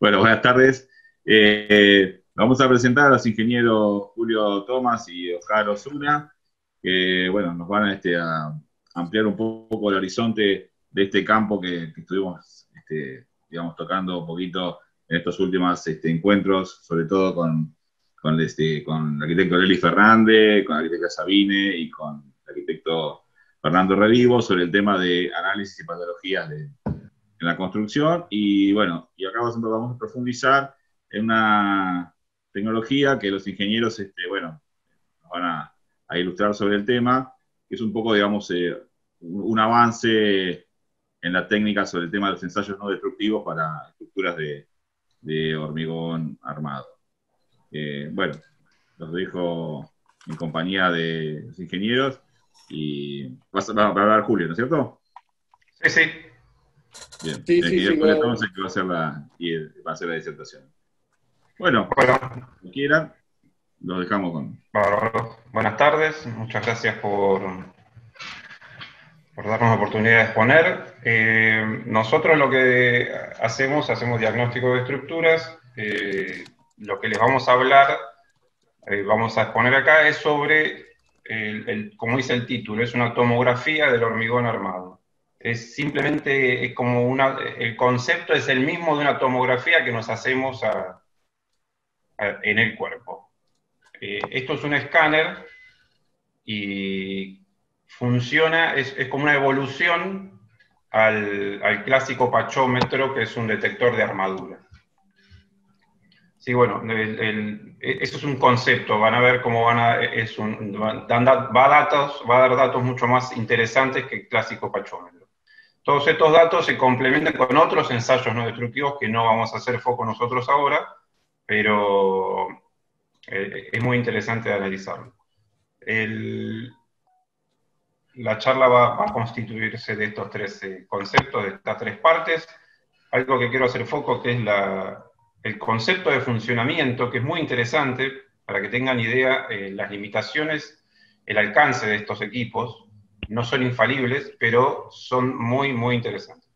Bueno, buenas tardes. Vamos a presentar a los ingenieros Julio Tomás y Oscar Osuna, que bueno, nos van a ampliar un poco el horizonte de este campo que estuvimos digamos, tocando un poquito en estos últimos encuentros, sobre todo con el arquitecto Lely Fernández, con la arquitecta Sabine y con el arquitecto Fernando Revivo sobre el tema de análisis y patologías en la construcción. Y bueno, y acá vamos a profundizar en una tecnología que los ingenieros, bueno, nos van a ilustrar sobre el tema, que es un poco, digamos, un avance en la técnica sobre el tema de los ensayos no destructivos para estructuras de hormigón armado. Bueno, los dejo en compañía de los ingenieros y va a hablar Julio, ¿no es cierto? Sí, sí. Bien, Sí, el sí, ingeniero sí, Julio Thomas es el que va a hacer la disertación. Bueno, Bueno, si quieran, los dejamos con... bárbaro. Buenas tardes, muchas gracias por darnos la oportunidad de exponer. Nosotros lo que hacemos diagnóstico de estructuras. Lo que les vamos a hablar, vamos a exponer acá, es sobre, como dice el título, es una tomografía del hormigón armado. Es simplemente, es como el concepto es el mismo de una tomografía que nos hacemos en el cuerpo. Esto es un escáner y funciona, es como una evolución al clásico pachómetro, que es un detector de armadura. Sí, bueno, eso es un concepto, van a ver cómo va a dar datos mucho más interesantes que el clásico pachómetro. Todos estos datos se complementan con otros ensayos no destructivos que no vamos a hacer foco nosotros ahora, pero es muy interesante analizarlo. La charla va a constituirse de estos tres conceptos, de estas tres partes. Algo que quiero hacer foco, que es el concepto de funcionamiento, que es muy interesante, para que tengan idea, las limitaciones, el alcance de estos equipos, no son infalibles, pero son muy, muy interesantes.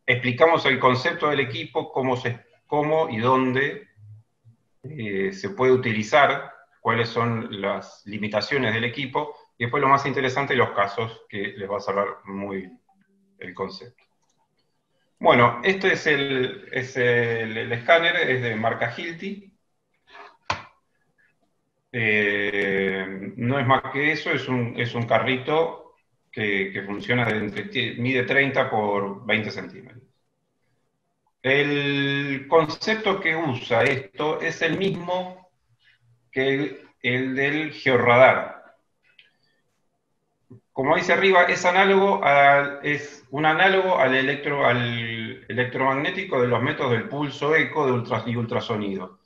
Explicamos el concepto del equipo, cómo y dónde se puede utilizar, cuáles son las limitaciones del equipo, y después lo más interesante, los casos, que les va a cerrar muy bien el concepto. Bueno, este es el escáner, es de marca Hilti. No es más que eso, es un carrito que funciona, mide 30 por 20 centímetros. El concepto que usa esto es el mismo que el del georradar. Como dice arriba, es un análogo al electromagnético de los métodos del pulso eco y ultrasonido.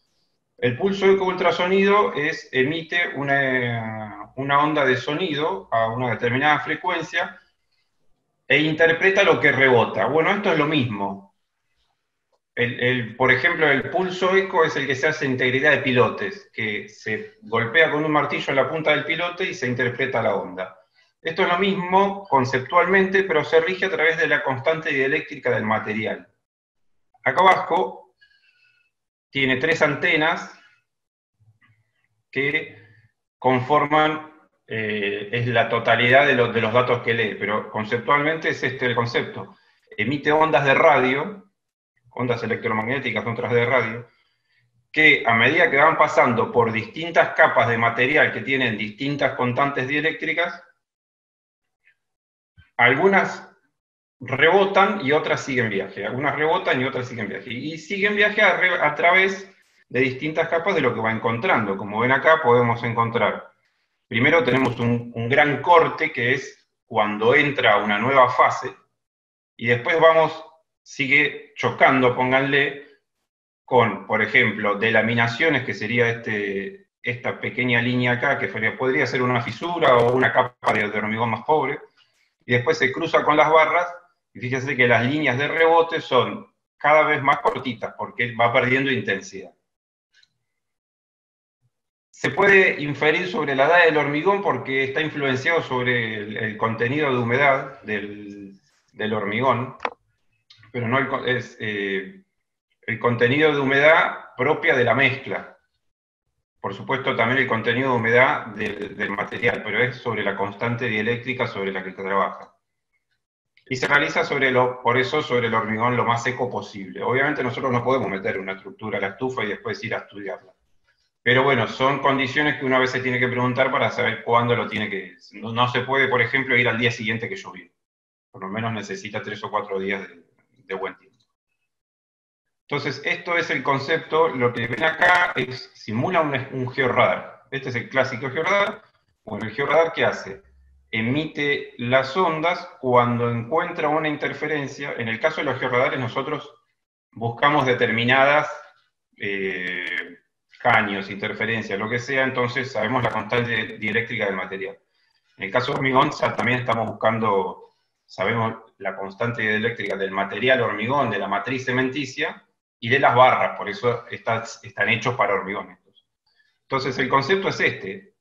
El pulso eco ultrasonido emite una onda de sonido a una determinada frecuencia e interpreta lo que rebota. Bueno, esto es lo mismo. Por ejemplo, el pulso eco es el que se hace en integridad de pilotes, que se golpea con un martillo en la punta del pilote y se interpreta la onda. Esto es lo mismo conceptualmente, pero se rige a través de la constante dieléctrica del material. Acá abajo tiene tres antenas que conforman, es la totalidad de los datos que lee, pero conceptualmente es este el concepto. Emite ondas de radio, ondas electromagnéticas, ondas de radio, que a medida que van pasando por distintas capas de material que tienen distintas constantes dieléctricas, algunas rebotan y otras siguen viaje. Algunas rebotan y otras siguen viaje. Y siguen viaje a través de distintas capas de lo que va encontrando. Como ven acá, podemos encontrar, primero tenemos un gran corte, que es cuando entra una nueva fase, y después sigue chocando, pónganle, con, por ejemplo, delaminaciones, que sería esta pequeña línea acá, que podría ser una fisura o una capa de hormigón más pobre, y después se cruza con las barras, y fíjense que las líneas de rebote son cada vez más cortitas, porque va perdiendo intensidad. Se puede inferir sobre la edad del hormigón porque está influenciado sobre el contenido de humedad del hormigón, pero no el contenido de humedad propia de la mezcla. Por supuesto, también el contenido de humedad del material, pero es sobre la constante dieléctrica sobre la que trabaja. Y se realiza por eso sobre el hormigón lo más seco posible. Obviamente nosotros no podemos meter una estructura a la estufa y después ir a estudiarla. Pero bueno, son condiciones que uno a veces tiene que preguntar para saber cuándo lo tiene que... No se puede, por ejemplo, ir al día siguiente que llovió. Por lo menos necesita 3 o 4 días de buen tiempo. Entonces, esto es el concepto. Lo que ven acá simula un georradar. Este es el clásico georradar. Bueno, el georradar, ¿qué hace? Emite las ondas cuando encuentra una interferencia. En el caso de los georradares, nosotros buscamos determinadas caños, interferencias, lo que sea, entonces sabemos la constante dieléctrica del material. En el caso de hormigón, también estamos buscando, sabemos la constante dieléctrica del material hormigón, de la matriz cementicia, y de las barras, por eso están hechos para hormigón. Entonces el concepto es este: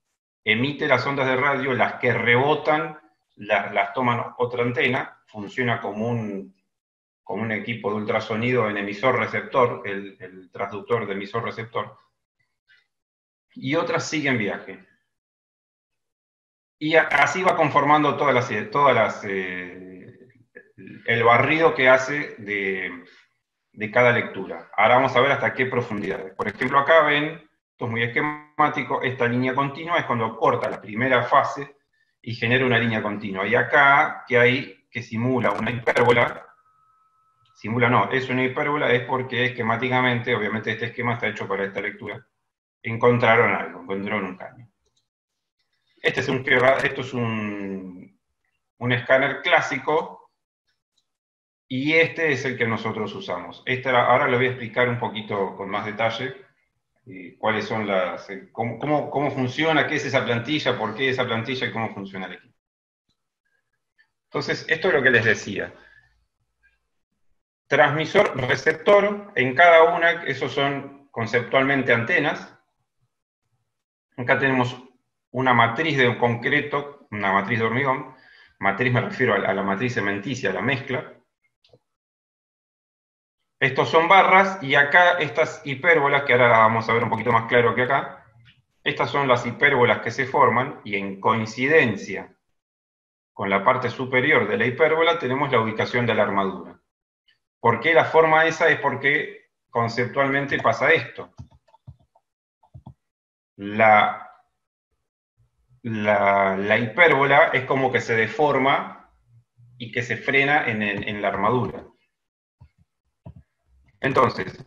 emite las ondas de radio, las que rebotan, las toman otra antena, funciona como un equipo de ultrasonido en emisor-receptor, el transductor de emisor-receptor, y otras siguen viaje. Y así va conformando el barrido que hace de cada lectura. Ahora vamos a ver hasta qué profundidades. Por ejemplo, acá ven, esto es muy esquemático, esta línea continua es cuando corta la primera fase y genera una línea continua. Y acá, que simula una hipérbola, es una hipérbola, es porque esquemáticamente, obviamente este esquema está hecho para esta lectura, encontraron un caño. Esto es un escáner clásico, y este es el que nosotros usamos. Ahora le voy a explicar un poquito con más detalle cuáles son cómo funciona, qué es esa plantilla, por qué esa plantilla y cómo funciona el equipo. Entonces, esto es lo que les decía. Transmisor, receptor, en cada una, esos son conceptualmente antenas. Acá tenemos una matriz de concreto, una matriz de hormigón. Matriz me refiero a la matriz cementicia, a la mezcla. Estos son barras, y acá estas hipérbolas, que ahora las vamos a ver un poquito más claro que acá, estas son las hipérbolas que se forman, y en coincidencia con la parte superior de la hipérbola tenemos la ubicación de la armadura. ¿Por qué la forma esa? Es porque conceptualmente pasa esto. La hipérbola es como que se deforma y que se frena en la armadura. Entonces,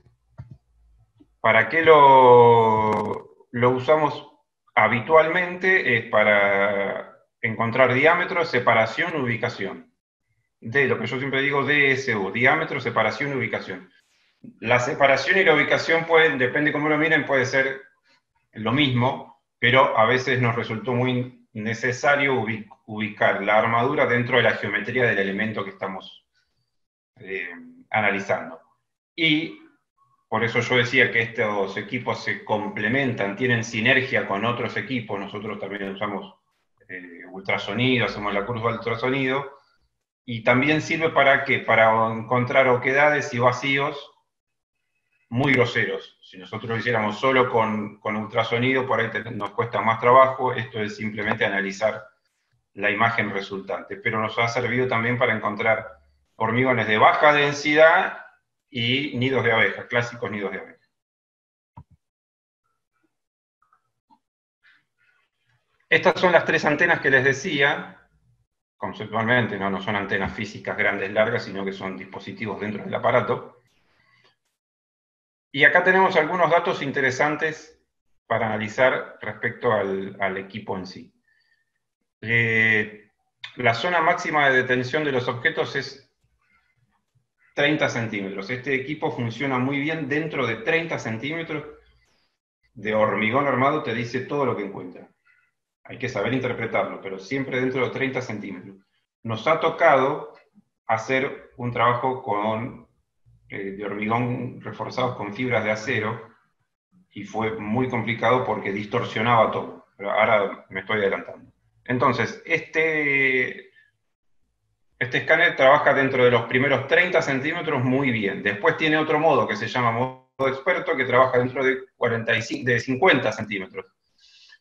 ¿para qué lo usamos habitualmente? Es para encontrar diámetro, separación, ubicación. De lo que yo siempre digo, DSU, diámetro, separación, ubicación. La separación y la ubicación depende cómo lo miren, puede ser lo mismo, pero a veces nos resultó muy necesario ubicar la armadura dentro de la geometría del elemento que estamos analizando. Y por eso yo decía que estos equipos se complementan, tienen sinergia con otros equipos. Nosotros también usamos ultrasonido, hacemos la curva de ultrasonido, y también sirve para ¿qué? Para encontrar oquedades y vacíos muy groseros. Si nosotros lo hiciéramos solo con ultrasonido, por ahí nos cuesta más trabajo. Esto es simplemente analizar la imagen resultante, pero nos ha servido también para encontrar hormigones de baja densidad y nidos de abeja, clásicos nidos de abeja. Estas son las 3 antenas que les decía. Conceptualmente no son antenas físicas grandes, largas, sino que son dispositivos dentro del aparato. Y acá tenemos algunos datos interesantes para analizar respecto al equipo en sí. La zona máxima de detención de los objetos es 30 centímetros. Este equipo funciona muy bien dentro de 30 centímetros de hormigón armado, te dice todo lo que encuentra. Hay que saber interpretarlo, pero siempre dentro de 30 centímetros. Nos ha tocado hacer un trabajo de hormigón reforzados con fibras de acero, y fue muy complicado porque distorsionaba todo. Pero ahora me estoy adelantando. Entonces, este Este escáner trabaja dentro de los primeros 30 centímetros muy bien. Después tiene otro modo que se llama modo experto, que trabaja dentro de 45, de 50 centímetros,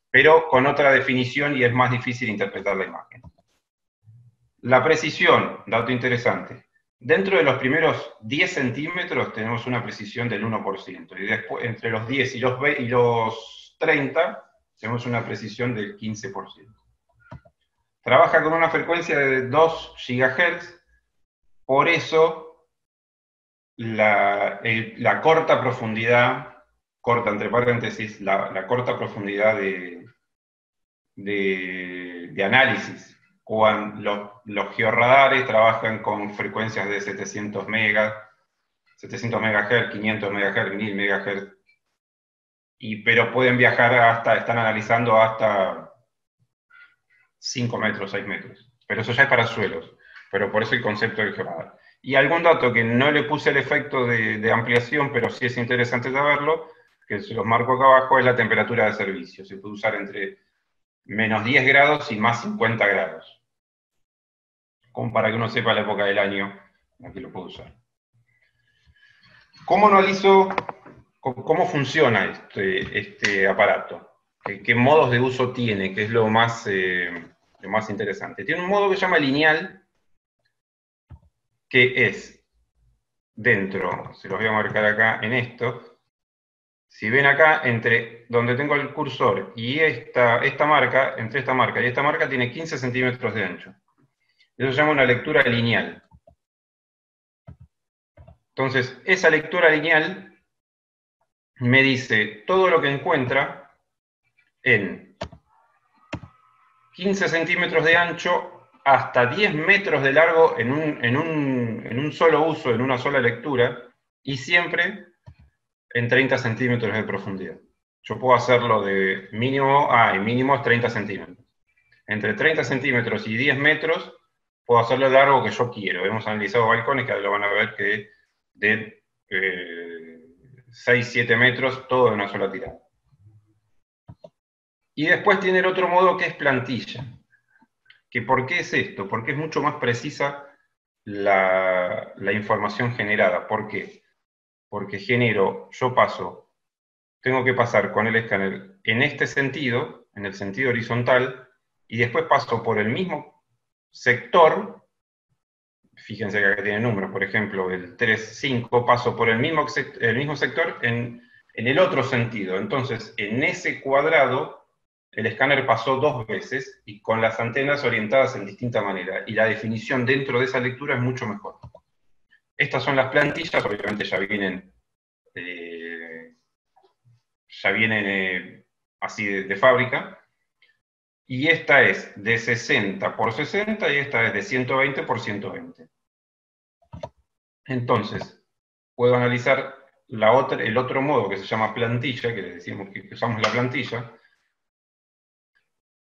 pero con otra definición y es más difícil interpretar la imagen. La precisión, dato interesante. Dentro de los primeros 10 centímetros tenemos una precisión del 1%, y después entre los 10 y los 30 tenemos una precisión del 15%. Trabaja con una frecuencia de 2 GHz, por eso la corta profundidad, corta entre paréntesis, la corta profundidad de análisis. Los georradares trabajan con frecuencias de 700 MHz, 500 MHz, 1000 MHz, pero pueden viajar están analizando hasta 5 metros, 6 metros. Pero eso ya es para suelos, pero por eso el concepto del georradar. Y algún dato que no le puse el efecto de ampliación, pero sí es interesante saberlo, que se los marco acá abajo, es la temperatura de servicio. Se puede usar entre menos 10 grados y más 50 grados. Como para que uno sepa la época del año en la que lo puede usar. ¿Cómo analizo, cómo funciona este aparato? ¿Qué modos de uso tiene? ¿Qué es lo más interesante? Tiene un modo que se llama lineal, que es dentro, se los voy a marcar acá en esto. Si ven acá, entre donde tengo el cursor y esta marca, entre esta marca y esta marca, tiene 15 centímetros de ancho. Eso se llama una lectura lineal. Entonces, esa lectura lineal me dice todo lo que encuentra en 15 centímetros de ancho hasta 10 metros de largo en un solo uso, en una sola lectura, y siempre en 30 centímetros de profundidad. Yo puedo hacerlo de mínimo, y mínimo es 30 centímetros. Entre 30 centímetros y 10 metros puedo hacerlo el largo que yo quiero. Hemos analizado balcones que ahora lo van a ver que de 6, 7 metros, todo de una sola tirada. Y después tiene el otro modo que es plantilla. ¿Que ¿Por qué es esto? Porque es mucho más precisa la información generada. ¿Por qué? Porque tengo que pasar con el escáner en este sentido, en el sentido horizontal, y después paso por el mismo sector. Fíjense que acá tiene números, por ejemplo, el 3, 5, paso por el mismo sector en el otro sentido. Entonces, en ese cuadrado, el escáner pasó 2 veces y con las antenas orientadas en distinta manera. Y la definición dentro de esa lectura es mucho mejor. Estas son las plantillas, obviamente ya vienen así de fábrica. Y esta es de 60 por 60 y esta es de 120 por 120. Entonces, puedo analizar el otro modo que se llama plantilla, que le decimos que usamos la plantilla.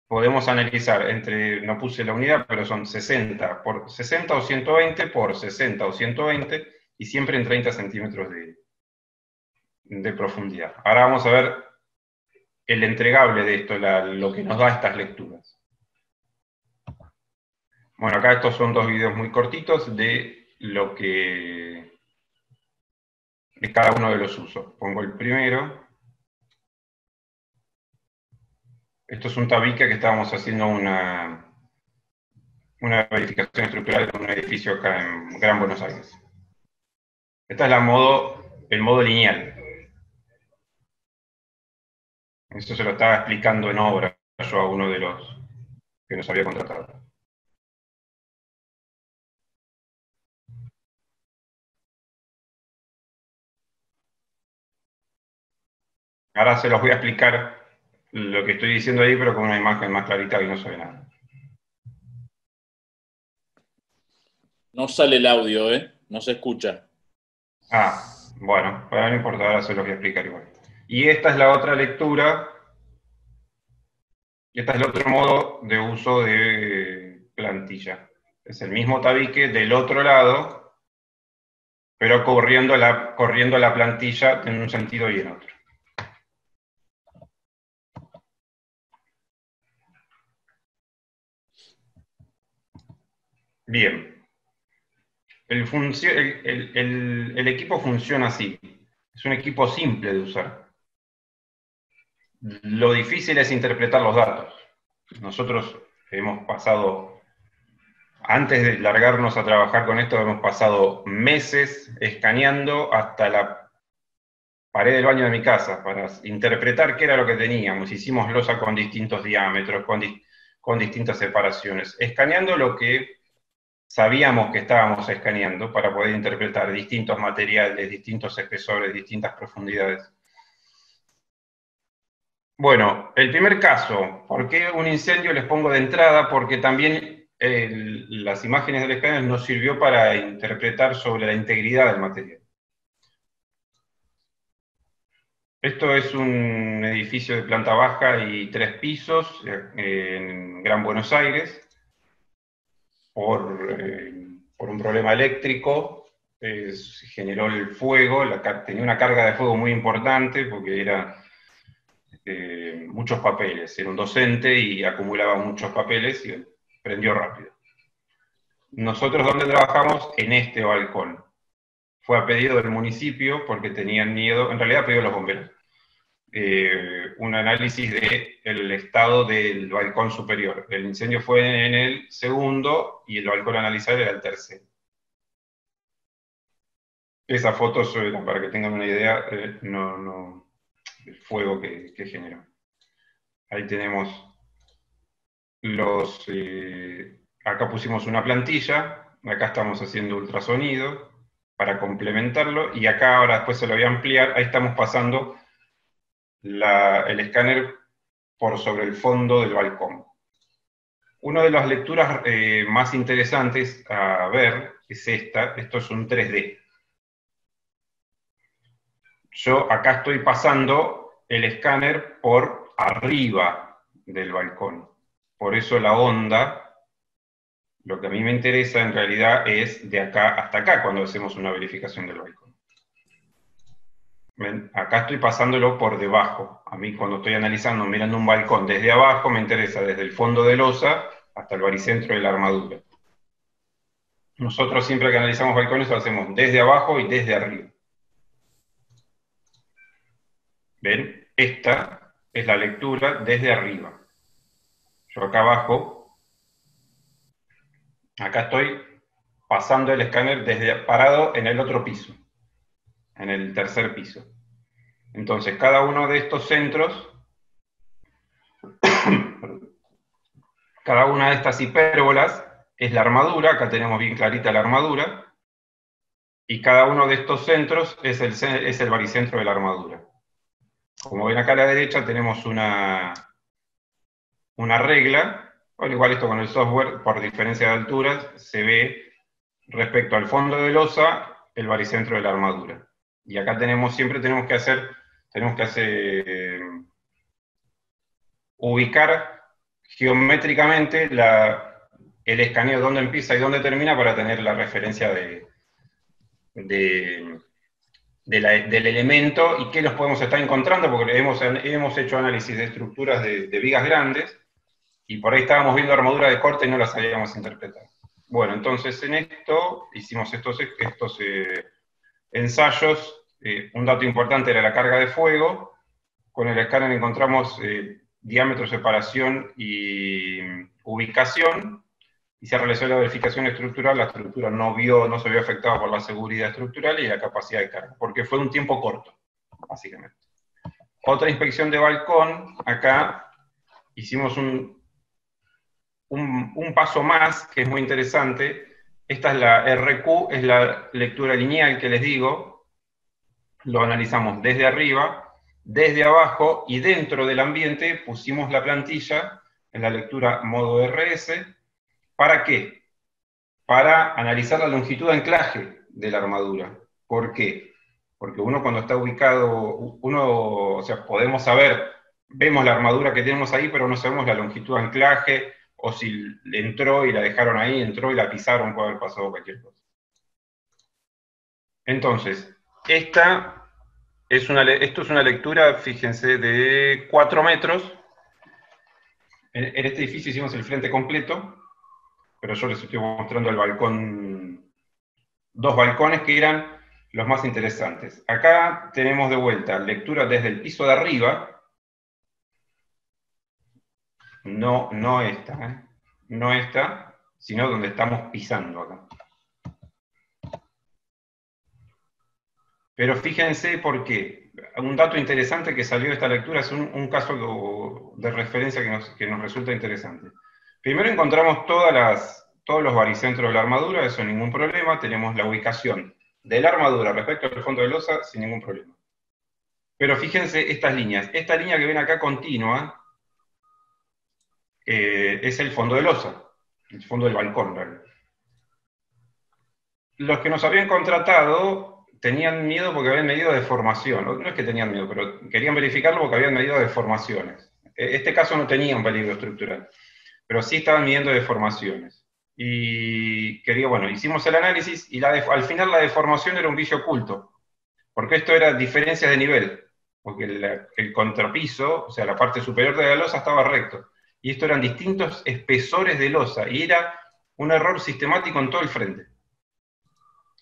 Podemos analizar no puse la unidad, pero son 60 por 60 o 120 por 60 o 120, y siempre en 30 centímetros de profundidad. Ahora vamos a ver el entregable de esto, lo que nos da estas lecturas. Bueno, acá estos son 2 videos muy cortitos de cada uno de los usos. Pongo el primero. Esto es un tabique que estábamos haciendo una verificación estructural en un edificio acá en Gran Buenos Aires. Esta es el modo lineal. Esto se lo estaba explicando en obra yo a uno de los que nos había contratado. Ahora se los voy a explicar lo que estoy diciendo ahí, pero con una imagen más clarita y no se ve nada. No sale el audio, no se escucha. Bueno, no importa, ahora se los voy a explicar igual. Y esta es la otra lectura, y este es el otro modo de uso de plantilla. Es el mismo tabique del otro lado, pero corriendo la plantilla en un sentido y en otro. Bien. el equipo funciona así. Es un equipo simple de usar. Lo difícil es interpretar los datos. Nosotros hemos pasado, antes de largarnos a trabajar con esto, hemos pasado meses escaneando hasta la pared del baño de mi casa para interpretar qué era lo que teníamos. Hicimos losa con distintos diámetros, con distintas separaciones, escaneando lo que sabíamos que estábamos escaneando para poder interpretar distintos materiales, distintos espesores, distintas profundidades. Bueno, el primer caso, ¿por qué un incendio? Les pongo de entrada porque también las imágenes del escáner nos sirvió para interpretar sobre la integridad del material. Esto es un edificio de planta baja y 3 pisos en Gran Buenos Aires. Por un problema eléctrico se generó el fuego, tenía una carga de fuego muy importante porque era muchos papeles, era un docente y acumulaba muchos papeles y prendió rápido. Nosotros, ¿dónde trabajamos? En este balcón. Fue a pedido del municipio porque tenían miedo, en realidad a pedido de los bomberos, un análisis del estado del balcón superior. El incendio fue en el segundo y el balcón a analizar era el tercero. Esas fotos, para que tengan una idea, el fuego que generó. Ahí tenemos acá pusimos una plantilla, acá estamos haciendo ultrasonido para complementarlo, y acá ahora después se lo voy a ampliar, ahí estamos pasando el escáner por sobre el fondo del balcón. Una de las lecturas más interesantes a ver es esta. Esto es un 3D. Yo acá estoy pasando el escáner por arriba del balcón. Por eso la onda, lo que a mí me interesa en realidad es de acá hasta acá cuando hacemos una verificación del balcón. ¿Ven? Acá estoy pasándolo por debajo. A mí cuando estoy analizando, mirando un balcón desde abajo, me interesa desde el fondo de losa hasta el baricentro de la armadura. Nosotros siempre que analizamos balcones lo hacemos desde abajo y desde arriba. ¿Ven? Esta es la lectura desde arriba. Yo acá abajo, acá estoy pasando el escáner parado en el otro piso, en el tercer piso. Entonces, cada uno de estos centros, cada una de estas hipérbolas es la armadura, acá tenemos bien clarita la armadura, y cada uno de estos centros es el baricentro de la armadura. Como ven acá a la derecha tenemos una regla, bueno, igual esto con el software, por diferencia de alturas, se ve respecto al fondo de losa el baricentro de la armadura. Y acá siempre tenemos que ubicar geométricamente el escaneo dónde empieza y dónde termina para tener la referencia del elemento y qué nos podemos estar encontrando, porque hemos hecho análisis de estructuras de vigas grandes, y por ahí estábamos viendo armadura de corte y no las sabíamos interpretar. Bueno, entonces en esto hicimos estos ensayos. Un dato importante era la carga de fuego. Con el escáner encontramos diámetro, separación y ubicación, y se realizó la verificación estructural. La estructura no se vio afectada por la seguridad estructural y la capacidad de carga, porque fue un tiempo corto, básicamente. Otra inspección de balcón, acá hicimos un paso más, que es muy interesante. Esta es la RQ, es la lectura lineal que les digo. Lo analizamos desde arriba, desde abajo, y dentro del ambiente pusimos la plantilla en la lectura modo RS. ¿Para qué? Para analizar la longitud de anclaje de la armadura. ¿Por qué? Porque uno cuando está ubicado, o sea, podemos saber, vemos la armadura que tenemos ahí, pero no sabemos la longitud de anclaje, o si entró y la dejaron ahí, entró y la pisaron, puede haber pasado cualquier cosa. Entonces, esto es una lectura, fíjense, de 4 metros. En este edificio hicimos el frente completo, pero yo les estoy mostrando el balcón dos balcones que eran los más interesantes. Acá tenemos de vuelta lectura desde el piso de arriba, no esta, no esta, sino donde estamos pisando acá. Pero fíjense por qué. Un dato interesante que salió de esta lectura es un caso de referencia que nos resulta interesante. Primero encontramos todos los baricentros de la armadura, eso ningún problema. Tenemos la ubicación de la armadura respecto al fondo de losa sin ningún problema. Pero fíjense estas líneas. Esta línea que ven acá continua es el fondo de losa, el fondo del balcón, ¿verdad? Los que nos habían contratado tenían miedo porque habían medido deformación. No es que tenían miedo, pero querían verificarlo porque habían medido deformaciones. Este caso no tenía un peligro estructural, pero sí estaban midiendo deformaciones. Y bueno, hicimos el análisis y al final la deformación era un vicio oculto, porque esto era diferencias de nivel, porque el contrapiso, o sea, la parte superior de la losa estaba recto, y esto eran distintos espesores de losa, y era un error sistemático en todo el frente.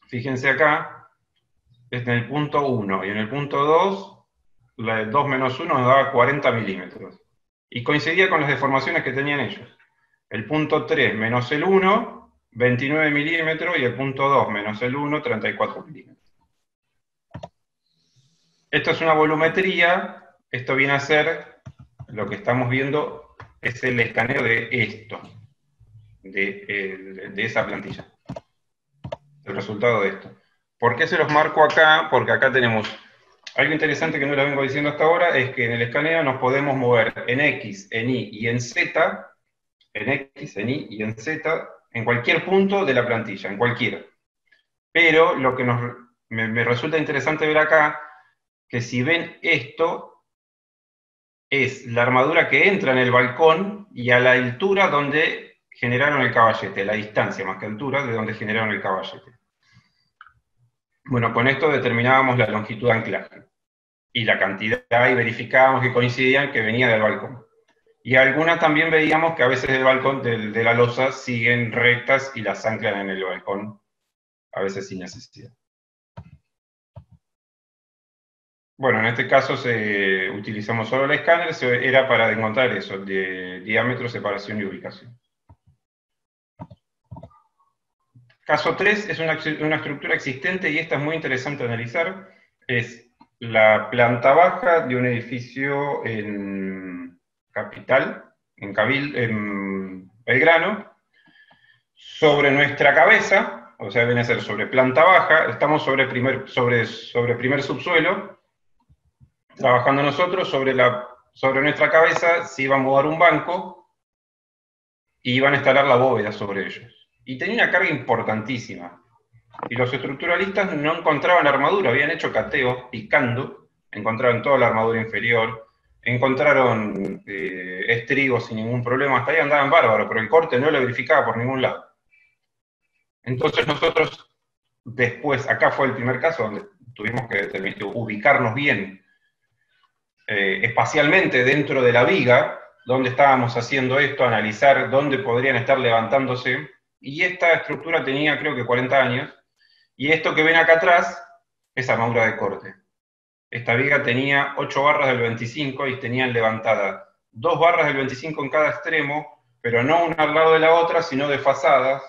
Fíjense acá, en el punto 1 y en el punto 2, la 2 menos 1 nos daba 40 milímetros. Y coincidía con las deformaciones que tenían ellos. El punto 3 menos el 1, 29 milímetros, y el punto 2 menos el 1, 34 milímetros. Esto es una volumetría, esto viene a ser, lo que estamos viendo es el escaneo de esto, de esa plantilla. El resultado de esto. ¿Por qué se los marco acá? Porque acá tenemos algo interesante que no lo vengo diciendo hasta ahora, es que en el escaneo nos podemos mover en X, en Y y en Z, en X, en Y y en Z, en cualquier punto de la plantilla, en cualquiera. Pero lo que me resulta interesante ver acá, que si ven esto, es la armadura que entra en el balcón y a la altura donde generaron el caballete, la distancia más que altura de donde generaron el caballete. Bueno, con esto determinábamos la longitud de anclaje y la cantidad, y verificábamos que coincidían que venía del balcón. Y algunas también veíamos que a veces del balcón, de la losa, siguen rectas y las anclan en el balcón, a veces sin necesidad. Bueno, en este caso utilizamos solo el escáner, era para encontrar eso, de diámetro, separación y ubicación. Caso 3 es una estructura existente y esta es muy interesante analizar. Es la planta baja de un edificio en Capital, en Belgrano, sobre nuestra cabeza, o sea, viene a ser sobre planta baja, estamos sobre primer subsuelo, trabajando nosotros, sobre nuestra cabeza se iba a mudar un banco y iban a instalar la bóveda sobre ellos. Y tenía una carga importantísima. Y los estructuralistas no encontraban armadura, habían hecho cateos picando, encontraron toda la armadura inferior, encontraron estribos sin ningún problema, hasta ahí andaban bárbaros, pero el corte no lo verificaba por ningún lado. Entonces nosotros, después, acá fue el primer caso donde tuvimos que ubicarnos bien espacialmente dentro de la viga, donde estábamos haciendo esto, analizar dónde podrían estar levantándose, y esta estructura tenía creo que 40 años, y esto que ven acá atrás es armadura de corte. Esta viga tenía 8 barras del 25 y tenían levantadas 2 barras del 25 en cada extremo, pero no una al lado de la otra, sino desfasadas,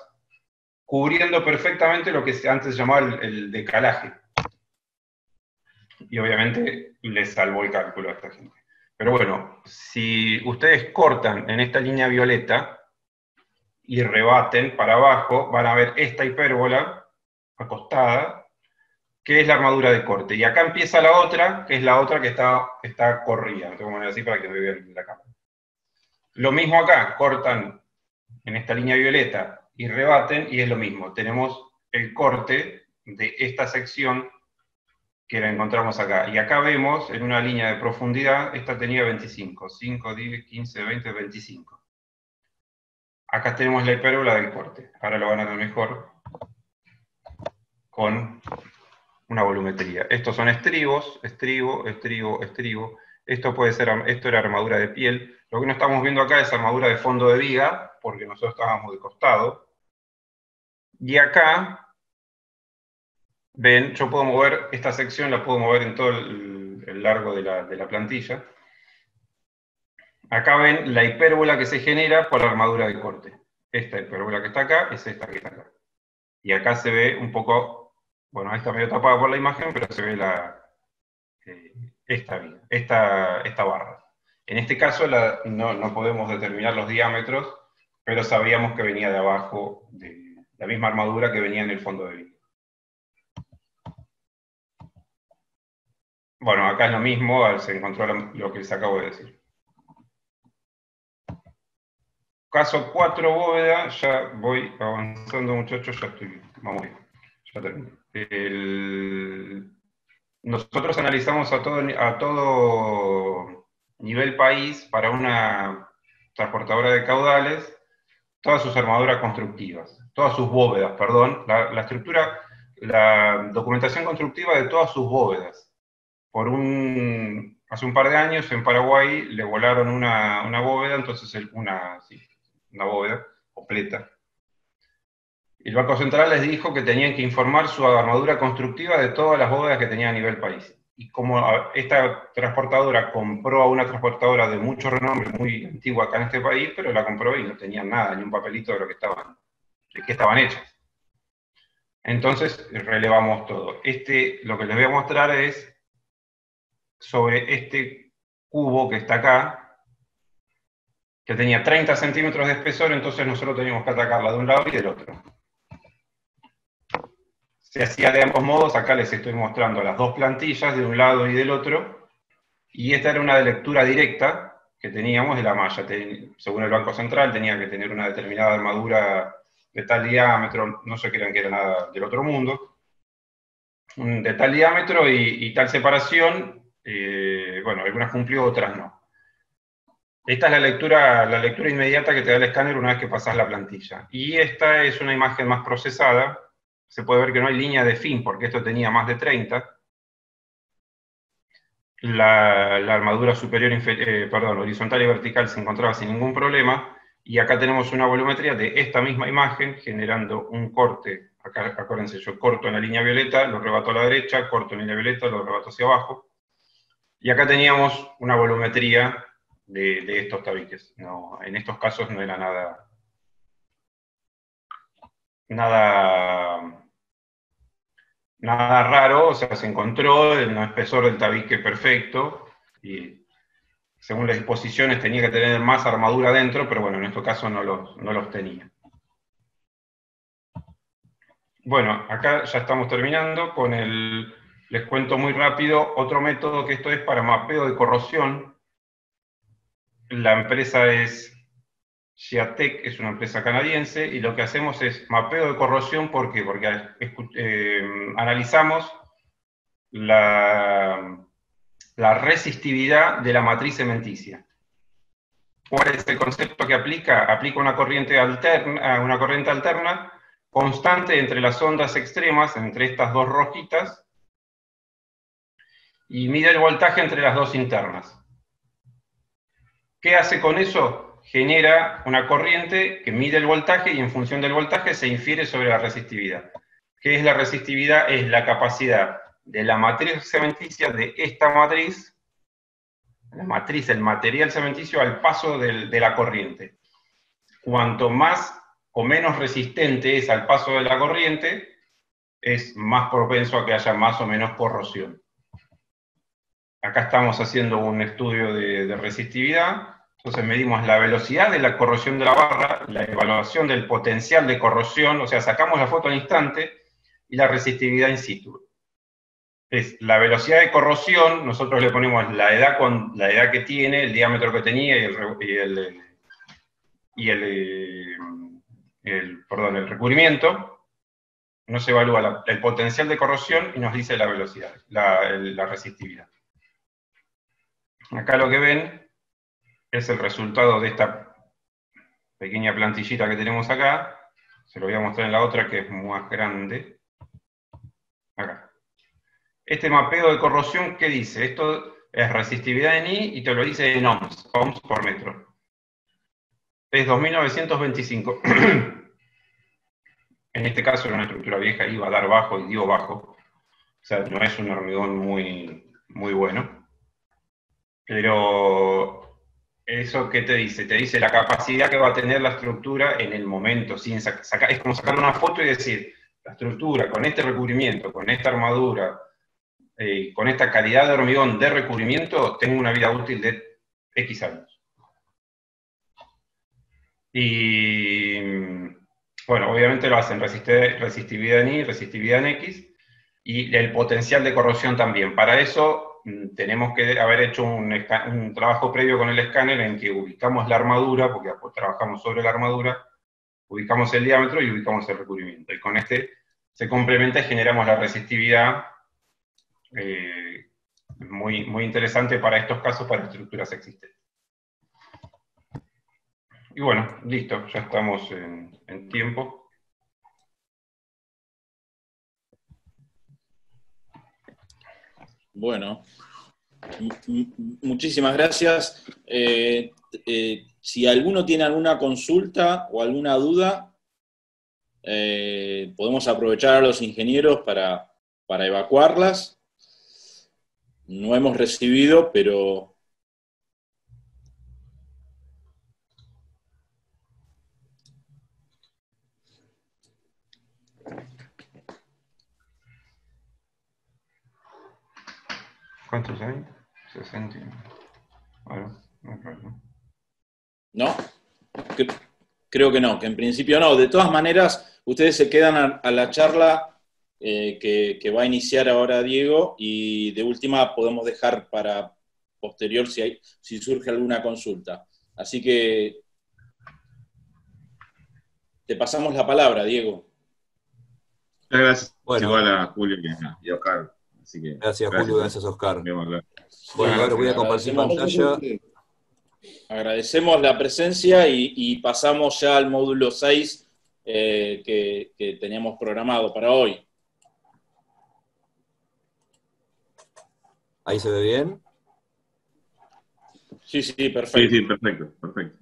cubriendo perfectamente lo que antes se llamaba el decalaje. Y obviamente les salvó el cálculo a esta gente. Pero bueno, si ustedes cortan en esta línea violeta y rebaten para abajo, van a ver esta hipérbola acostada, que es la armadura de corte. Y acá empieza la otra, que es la otra que está corrida. Tengo que poner así para que me vean la cámara. Lo mismo acá, cortan en esta línea violeta y rebaten, y es lo mismo. Tenemos el corte de esta sección que la encontramos acá. Y acá vemos, en una línea de profundidad, esta tenía 25. 5, 10, 15, 20, 25. Acá tenemos la hipérbola del corte. Ahora lo van a ver mejor con una volumetría. Estos son estribos, estribo, estribo, estribo. Esto era armadura de piel. Lo que no estamos viendo acá es armadura de fondo de viga, porque nosotros estábamos de costado. Y acá ven, yo puedo mover esta sección, la puedo mover en todo el largo de la plantilla. Acá ven la hipérbola que se genera por la armadura de corte. Esta hipérbola que está acá es esta que está acá. Y acá se ve un poco, bueno, está medio tapada por la imagen, pero se ve esta barra. En este caso no podemos determinar los diámetros, pero sabíamos que venía de abajo, de la misma armadura que venía en el fondo de vidrio. Bueno, acá es lo mismo, se encontró lo que les acabo de decir. Caso 4 bóveda, ya voy avanzando, muchachos, vamos bien, ya termino. Nosotros analizamos a todo nivel país para una transportadora de caudales, todas sus armaduras constructivas, todas sus bóvedas, perdón, la estructura, la documentación constructiva de todas sus bóvedas. Hace un par de años en Paraguay le volaron una bóveda, entonces una bóveda completa. El Banco Central les dijo que tenían que informar su armadura constructiva de todas las bóvedas que tenía a nivel país. Y como esta transportadora compró a una transportadora de mucho renombre, muy antigua acá en este país, pero la compró y no tenían nada, ni un papelito de lo que estaban hechas. Entonces relevamos todo. Lo que les voy a mostrar es sobre este cubo que está acá, que tenía 30 centímetros de espesor, entonces nosotros teníamos que atacarla de un lado y del otro. Se hacía de ambos modos, acá les estoy mostrando las dos plantillas de un lado y del otro, y esta era una de lectura directa que teníamos de la malla. Según el Banco Central tenía que tener una determinada armadura de tal diámetro, no se crean que era nada del otro mundo, de tal diámetro y tal separación, bueno, algunas cumplió, otras no. Esta es la lectura inmediata que te da el escáner una vez que pasás la plantilla. Y esta es una imagen más procesada. Se puede ver que no hay línea de fin, porque esto tenía más de 30. La armadura superior, horizontal y vertical se encontraba sin ningún problema. Y acá tenemos una volumetría de esta misma imagen, generando un corte. Acá, acuérdense, yo corto en la línea violeta, lo rebato a la derecha, corto en la línea violeta, lo rebato hacia abajo. Y acá teníamos una volumetría de estos tabiques. No, en estos casos no era nada raro, o sea, se encontró el espesor del tabique perfecto, y según las disposiciones tenía que tener más armadura dentro, pero bueno, en este caso no los tenía. Bueno, acá ya estamos terminando con les cuento muy rápido, otro método que esto es para mapeo de corrosión. La empresa es Giatec, es una empresa canadiense, y lo que hacemos es mapeo de corrosión. ¿Por qué? Porque analizamos la resistividad de la matriz cementicia. ¿Cuál es el concepto que aplica? Aplica una corriente alterna constante entre las ondas extremas, entre estas dos rojitas, y mide el voltaje entre las dos internas. ¿Qué hace con eso? Genera una corriente que mide el voltaje y en función del voltaje se infiere sobre la resistividad. ¿Qué es la resistividad? Es la capacidad de la matriz cementicia, de esta matriz, la matriz, el material cementicio, al paso de la corriente. Cuanto más o menos resistente es al paso de la corriente, es más propenso a que haya más o menos corrosión. Acá estamos haciendo un estudio de resistividad. Entonces medimos la velocidad de la corrosión de la barra, la evaluación del potencial de corrosión, o sea, sacamos la foto al instante, y la resistividad in situ. Es la velocidad de corrosión, nosotros le ponemos la edad que tiene, el diámetro que tenía y el recubrimiento. Nos evalúa el potencial de corrosión y nos dice la velocidad, la resistividad. Acá lo que ven es el resultado de esta pequeña plantillita que tenemos acá. Se lo voy a mostrar en la otra, que es más grande. Acá. Este mapeo de corrosión, ¿qué dice? Esto es resistividad en I y te lo dice en ohms por metro. Es 2925. En este caso era una estructura vieja, iba a dar bajo, y dio bajo. O sea, no es un hormigón muy, muy bueno. Pero eso, ¿qué te dice? Te dice la capacidad que va a tener la estructura en el momento, sin es como sacar una foto y decir, la estructura con este recubrimiento, con esta armadura, con esta calidad de hormigón de recubrimiento, tengo una vida útil de X años. Y bueno, obviamente lo hacen resistividad en Y, resistividad en X, y el potencial de corrosión también. Para eso tenemos que haber hecho un trabajo previo con el escáner en que ubicamos la armadura, porque después trabajamos sobre la armadura, ubicamos el diámetro y ubicamos el recubrimiento. Y con este se complementa y generamos la resistividad muy, muy interesante para estos casos, para estructuras existentes. Y bueno, listo, ya estamos en tiempo. Bueno, muchísimas gracias. Si alguno tiene alguna consulta o alguna duda, podemos aprovechar a los ingenieros para evacuarlas. No hemos recibido, pero... ¿Cuántos hay? 60. Bueno, no hay problema. ¿No? Creo que no, que en principio no. De todas maneras, ustedes se quedan a la charla que va a iniciar ahora Diego, y de última podemos dejar para posterior si surge alguna consulta. Así que te pasamos la palabra, Diego. Muchas gracias, Bueno, igual a Julio y a Oscar. Así que, gracias Julio, gracias Oscar. Bueno, Bueno, ahora voy a compartir pantalla. Agradecemos la presencia y pasamos ya al módulo 6 que teníamos programado para hoy. ¿Ahí se ve bien? Sí, perfecto. Sí, perfecto.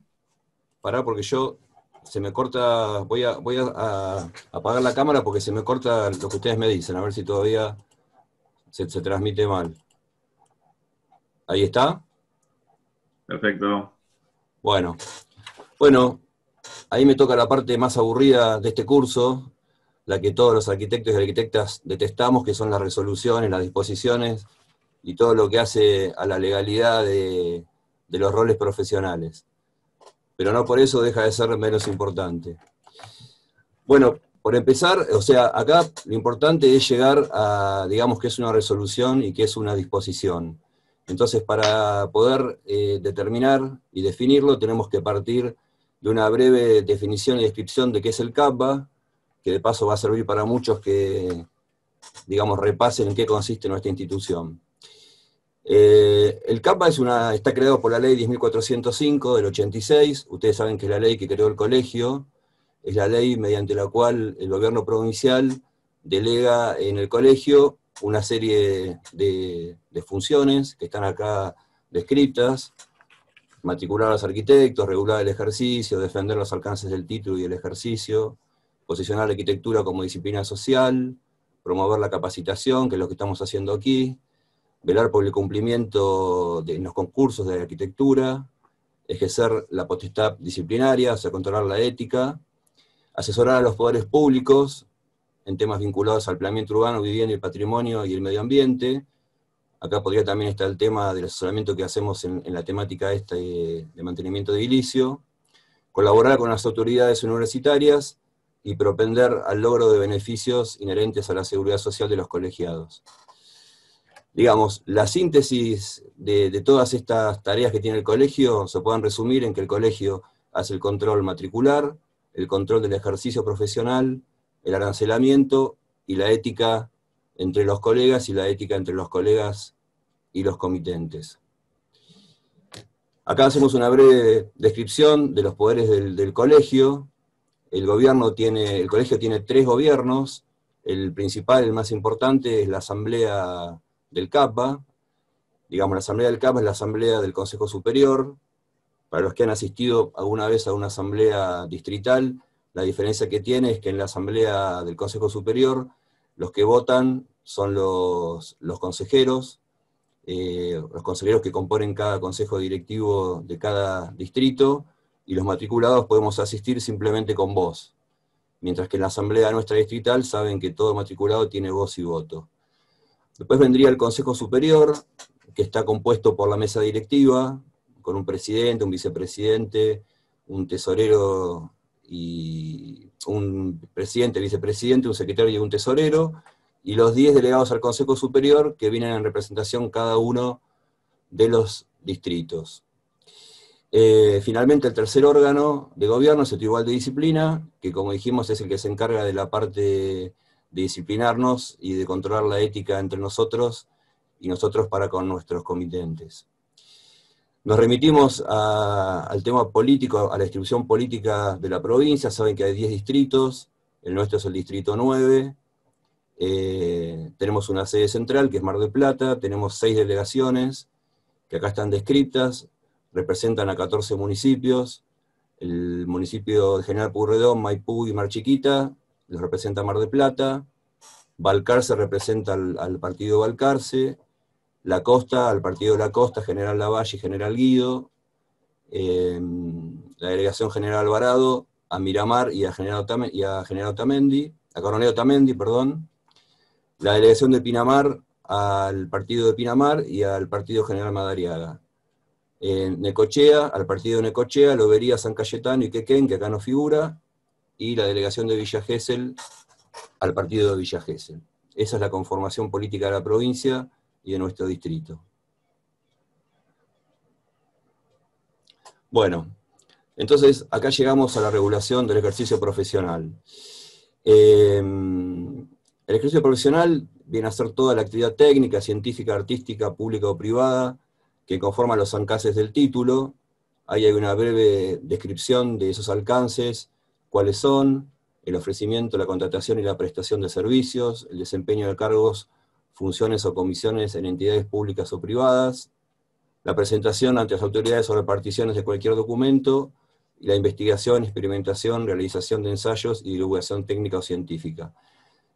Pará, porque se me corta, voy a apagar la cámara porque se me corta lo que ustedes me dicen, a ver si todavía se transmite mal. ¿Ahí está? Perfecto. Bueno, ahí me toca la parte más aburrida de este curso, la que todos los arquitectos y arquitectas detestamos, que son las resoluciones, las disposiciones y todo lo que hace a la legalidad de los roles profesionales. Pero no por eso deja de ser menos importante. Bueno, por empezar, o sea, acá lo importante es llegar a, digamos, qué es una resolución y qué es una disposición. Entonces, para poder determinar y definirlo, tenemos que partir de una breve definición y descripción de qué es el CAPA, que de paso va a servir para muchos que, digamos, repasen en qué consiste nuestra institución. El CAPA está creado por la ley 10.405 del 86, ustedes saben que es la ley que creó el colegio, es la ley mediante la cual el gobierno provincial delega en el colegio una serie de funciones que están acá descritas: matricular a los arquitectos, regular el ejercicio, defender los alcances del título y el ejercicio, posicionar la arquitectura como disciplina social, promover la capacitación, que es lo que estamos haciendo aquí, velar por el cumplimiento en los concursos de arquitectura, ejercer la potestad disciplinaria, o sea, controlar la ética, asesorar a los poderes públicos en temas vinculados al planeamiento urbano, vivienda, el patrimonio y el medio ambiente. Acá podría también estar el tema del asesoramiento que hacemos en la temática esta de mantenimiento de edilicio, colaborar con las autoridades universitarias y propender al logro de beneficios inherentes a la seguridad social de los colegiados. Digamos, la síntesis de todas estas tareas que tiene el colegio se pueden resumir en que el colegio hace el control matricular, el control del ejercicio profesional, el arancelamiento y la ética entre los colegas y la ética entre los colegas y los comitentes. Acá hacemos una breve descripción de los poderes del colegio. El colegio tiene 3 gobiernos, el principal, el más importante, es la asamblea del CAPA. Digamos, la asamblea del CAPA es la asamblea del Consejo Superior. Para los que han asistido alguna vez a una asamblea distrital, la diferencia que tiene es que en la asamblea del Consejo Superior, los que votan son los consejeros que componen cada consejo directivo de cada distrito, y los matriculados podemos asistir simplemente con voz, mientras que en la asamblea nuestra distrital saben que todo matriculado tiene voz y voto. Después vendría el Consejo Superior, que está compuesto por la mesa directiva, con un presidente, un vicepresidente, un tesorero, y un presidente, vicepresidente, un secretario y un tesorero, y los 10 delegados al Consejo Superior, que vienen en representación cada uno de los distritos. Finalmente, el tercer órgano de gobierno es el Tribunal de Disciplina, que como dijimos es el que se encarga de la parte de disciplinarnos y de controlar la ética entre nosotros y nosotros para con nuestros comitentes. Nos remitimos al tema político, a la distribución política de la provincia. Saben que hay 10 distritos, el nuestro es el distrito 9, tenemos una sede central que es Mar del Plata, tenemos 6 delegaciones que acá están descritas, representan a 14 municipios, el municipio de General Pueyrredón, Maipú y Mar Chiquita, los representa Mar del Plata, Balcarce representa al partido Balcarce, La Costa, al partido de La Costa, General Lavalle y General Guido, la delegación General Alvarado, a Miramar y a General Otamendi, a Coronel Otamendi, perdón, la delegación de Pinamar al partido de Pinamar y al partido General Madariaga. En Necochea, al partido de Necochea, Lobería, San Cayetano y Quequén, que acá no figura, y la delegación de Villa Gesell al partido de Villa Gesell. Esa es la conformación política de la provincia y de nuestro distrito. Bueno, entonces acá llegamos a la regulación del ejercicio profesional. El ejercicio profesional viene a ser toda la actividad técnica, científica, artística, pública o privada, que conforman los alcances del título. Ahí hay una breve descripción de esos alcances, cuáles son: el ofrecimiento, la contratación y la prestación de servicios, el desempeño de cargos, funciones o comisiones en entidades públicas o privadas, la presentación ante las autoridades o reparticiones de cualquier documento, y la investigación, experimentación, realización de ensayos y divulgación técnica o científica.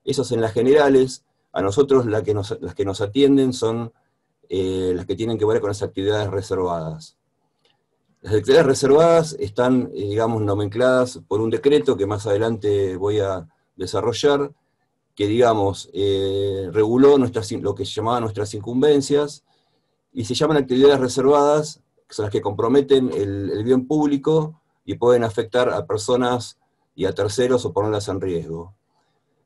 Esas en las generales. A nosotros las que nos atienden son las que tienen que ver con las actividades reservadas. Las actividades reservadas están, digamos, nomencladas por un decreto que más adelante voy a desarrollar, que, digamos, reguló lo que se llamaban nuestras incumbencias, y se llaman actividades reservadas, que son las que comprometen el bien público y pueden afectar a personas y a terceros o ponerlas en riesgo.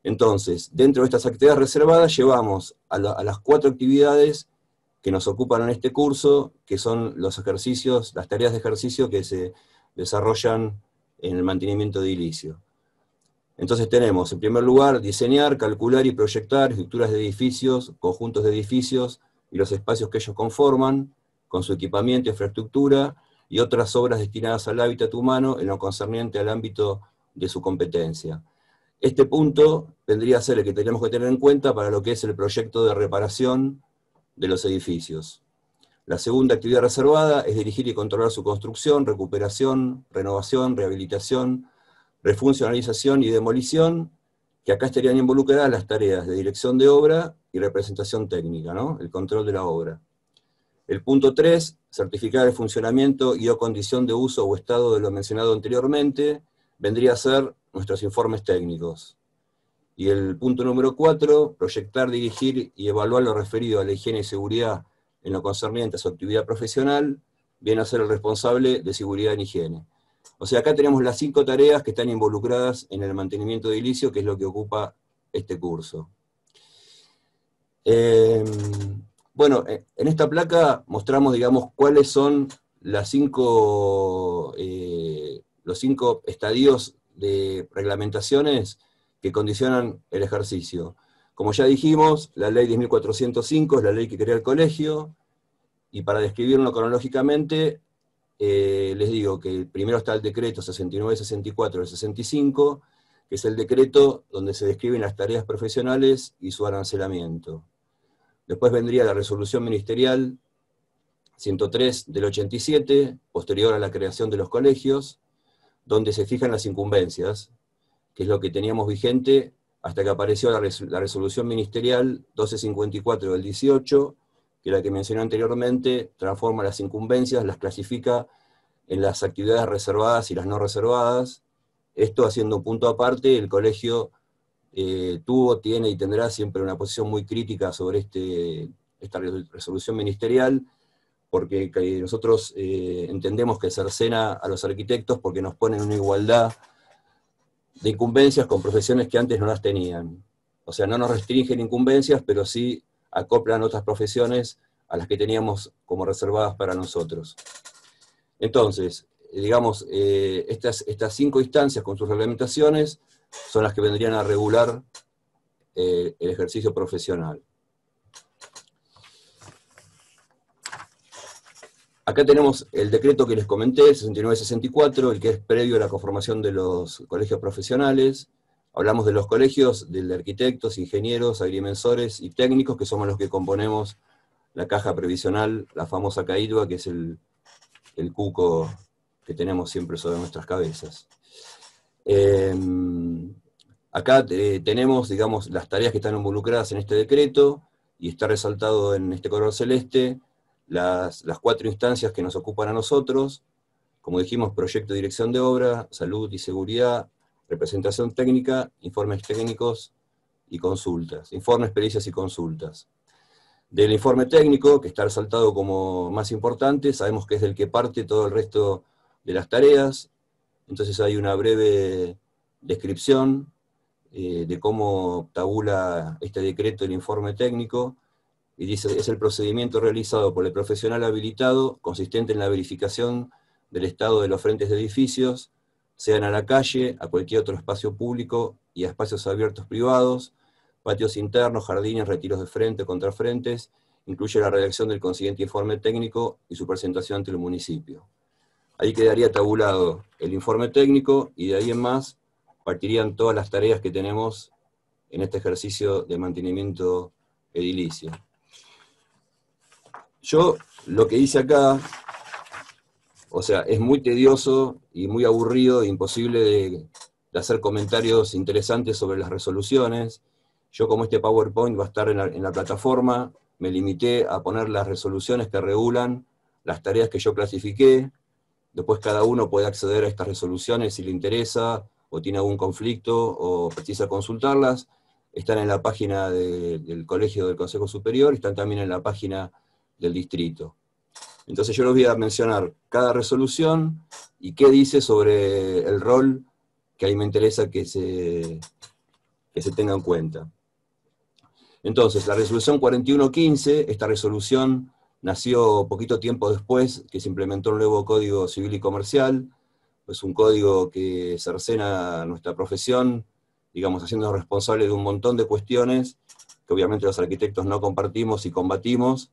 Entonces, dentro de estas actividades reservadas llevamos a las 4 actividades que nos ocupan en este curso, que son los ejercicios, las tareas de ejercicio que se desarrollan en el mantenimiento edilicio. Entonces tenemos, en primer lugar, diseñar, calcular y proyectar estructuras de edificios, conjuntos de edificios y los espacios que ellos conforman, con su equipamiento, infraestructura y otras obras destinadas al hábitat humano en lo concerniente al ámbito de su competencia. Este punto vendría a ser el que tenemos que tener en cuenta para lo que es el proyecto de reparación de los edificios. La segunda actividad reservada es dirigir y controlar su construcción, recuperación, renovación, rehabilitación, refuncionalización y demolición, que acá estarían involucradas las tareas de dirección de obra y representación técnica, ¿no? El control de la obra. El punto 3, certificar el funcionamiento y o condición de uso o estado de lo mencionado anteriormente, vendría a ser nuestros informes técnicos. Y el punto número 4, proyectar, dirigir y evaluar lo referido a la higiene y seguridad en lo concerniente a su actividad profesional, viene a ser el responsable de seguridad en higiene. O sea, acá tenemos las 5 tareas que están involucradas en el mantenimiento edilicio, que es lo que ocupa este curso. Bueno, en esta placa mostramos, digamos, cuáles son los 5 estadios de reglamentaciones que condicionan el ejercicio. Como ya dijimos, la ley 10.405 es la ley que crea el colegio, y para describirlo cronológicamente, les digo que primero está el decreto 6964 del 65, que es el decreto donde se describen las tareas profesionales y su arancelamiento. Después vendría la resolución ministerial 103 del 87, posterior a la creación de los colegios, donde se fijan las incumbencias, que es lo que teníamos vigente hasta que apareció la resolución ministerial 1254 del 18, que la que mencioné anteriormente transforma las incumbencias, las clasifica en las actividades reservadas y las no reservadas. Esto, haciendo un punto aparte, el colegio tuvo, tiene y tendrá siempre una posición muy crítica sobre esta resolución ministerial, porque nosotros entendemos que cercena a los arquitectos porque nos pone en una igualdad de incumbencias con profesiones que antes no las tenían. O sea, no nos restringen incumbencias, pero sí acoplan otras profesiones a las que teníamos como reservadas para nosotros. Entonces, digamos, estas 5 instancias con sus reglamentaciones son las que vendrían a regular el ejercicio profesional. Acá tenemos el decreto que les comenté, el 6964, el que es previo a la conformación de los colegios profesionales. Hablamos de los colegios, de arquitectos, ingenieros, agrimensores y técnicos, que somos los que componemos la caja previsional, la famosa CAIDUA, que es el cuco que tenemos siempre sobre nuestras cabezas. Acá tenemos, digamos, las tareas que están involucradas en este decreto, y está resaltado en este color celeste, las 4 instancias que nos ocupan a nosotros, como dijimos, proyecto de dirección de obra, salud y seguridad, representación técnica, informes técnicos y consultas, informes, pericias y consultas. Del informe técnico, que está resaltado como más importante, sabemos que es del que parte todo el resto de las tareas, entonces hay una breve descripción de cómo tabula este decreto el informe técnico, y dice: es el procedimiento realizado por el profesional habilitado, consistente en la verificación del estado de los frentes de edificios, sean a la calle, a cualquier otro espacio público y a espacios abiertos privados, patios internos, jardines, retiros de frente, contrafrentes, incluye la redacción del consiguiente informe técnico y su presentación ante el municipio. Ahí quedaría tabulado el informe técnico, y de ahí en más partirían todas las tareas que tenemos en este ejercicio de mantenimiento edilicio. Yo lo que hice acá, o sea, es muy tedioso y muy aburrido e imposible de hacer comentarios interesantes sobre las resoluciones. Yo, como este PowerPoint va a estar en la plataforma, me limité a poner las resoluciones que regulan las tareas que yo clasifiqué. Después cada uno puede acceder a estas resoluciones si le interesa, o tiene algún conflicto, o precisa consultarlas. Están en la página del Colegio del Consejo Superior, y están también en la página del distrito. Entonces yo les voy a mencionar cada resolución y qué dice sobre el rol que ahí me interesa que se tenga en cuenta. Entonces, la resolución 4115, esta resolución nació poquito tiempo después que se implementó el nuevo Código Civil y Comercial. Es un código que cercena nuestra profesión, digamos, haciéndonos responsables de un montón de cuestiones que obviamente los arquitectos no compartimos y combatimos.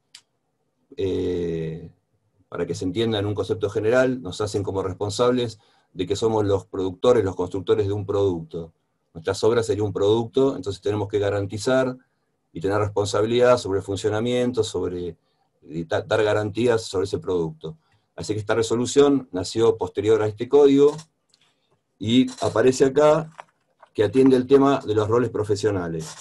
Para que se entienda en un concepto general, nos hacen como responsables de que somos los productores, los constructores de un producto. Nuestras obras serían un producto, entonces tenemos que garantizar y tener responsabilidad sobre el funcionamiento, sobre dar garantías sobre ese producto. Así que esta resolución nació posterior a este código, y aparece acá que atiende el tema de los roles profesionales.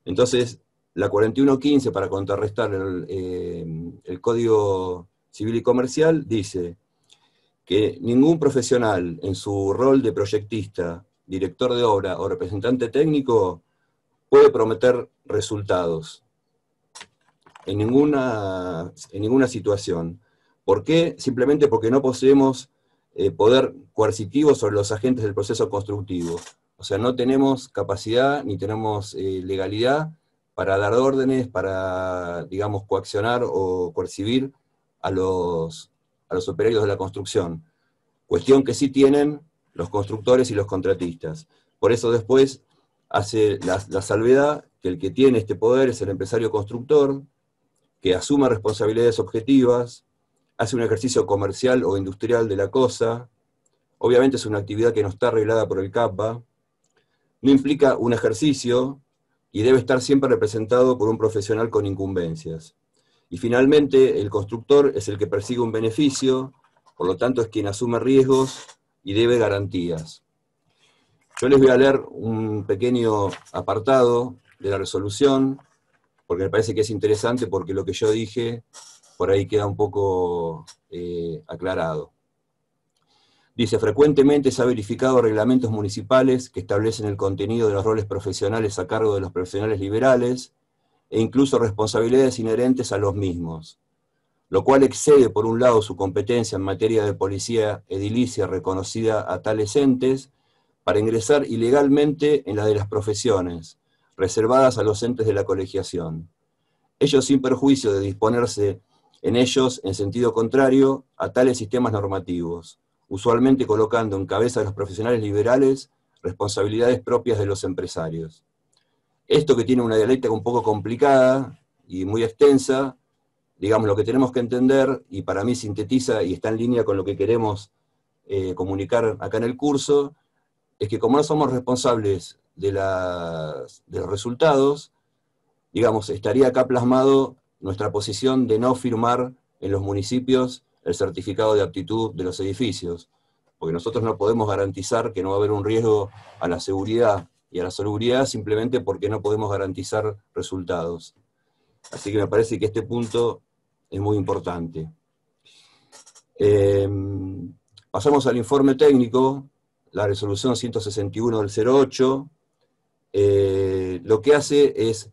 Entonces, la 4115, para contrarrestar el Código Civil y Comercial, dice que ningún profesional en su rol de proyectista, director de obra o representante técnico puede prometer resultados en ninguna situación. ¿Por qué? Simplemente porque no poseemos poder coercitivo sobre los agentes del proceso constructivo. O sea, no tenemos capacidad ni tenemos legalidad para dar órdenes, para, digamos, coaccionar o coercibir a los operarios de la construcción. Cuestión que sí tienen los constructores y los contratistas. Por eso después hace la salvedad que el que tiene este poder es el empresario constructor, que asume responsabilidades objetivas, hace un ejercicio comercial o industrial de la cosa. Obviamente es una actividad que no está arreglada por el CAPA, no implica un ejercicio, y debe estar siempre representado por un profesional con incumbencias. Y finalmente, el constructor es el que persigue un beneficio, por lo tanto es quien asume riesgos y debe garantías. Yo les voy a leer un pequeño apartado de la resolución, porque me parece que es interesante, porque lo que yo dije por ahí queda un poco aclarado. Dice, frecuentemente se ha verificado reglamentos municipales que establecen el contenido de los roles profesionales a cargo de los profesionales liberales, e incluso responsabilidades inherentes a los mismos, lo cual excede por un lado su competencia en materia de policía edilicia reconocida a tales entes, para ingresar ilegalmente en la de las profesiones, reservadas a los entes de la colegiación. Ello sin perjuicio de disponerse en ellos en sentido contrario a tales sistemas normativos, usualmente colocando en cabeza de los profesionales liberales responsabilidades propias de los empresarios. Esto, que tiene una dialéctica un poco complicada y muy extensa, digamos, lo que tenemos que entender, y para mí sintetiza y está en línea con lo que queremos comunicar acá en el curso, es que como no somos responsables de los resultados, digamos, estaría acá plasmado nuestra posición de no firmar en los municipios el certificado de aptitud de los edificios, porque nosotros no podemos garantizar que no va a haber un riesgo a la seguridad y a la salubridad simplemente porque no podemos garantizar resultados. Así que me parece que este punto es muy importante. Pasamos al informe técnico, la resolución 161 del 08, lo que hace es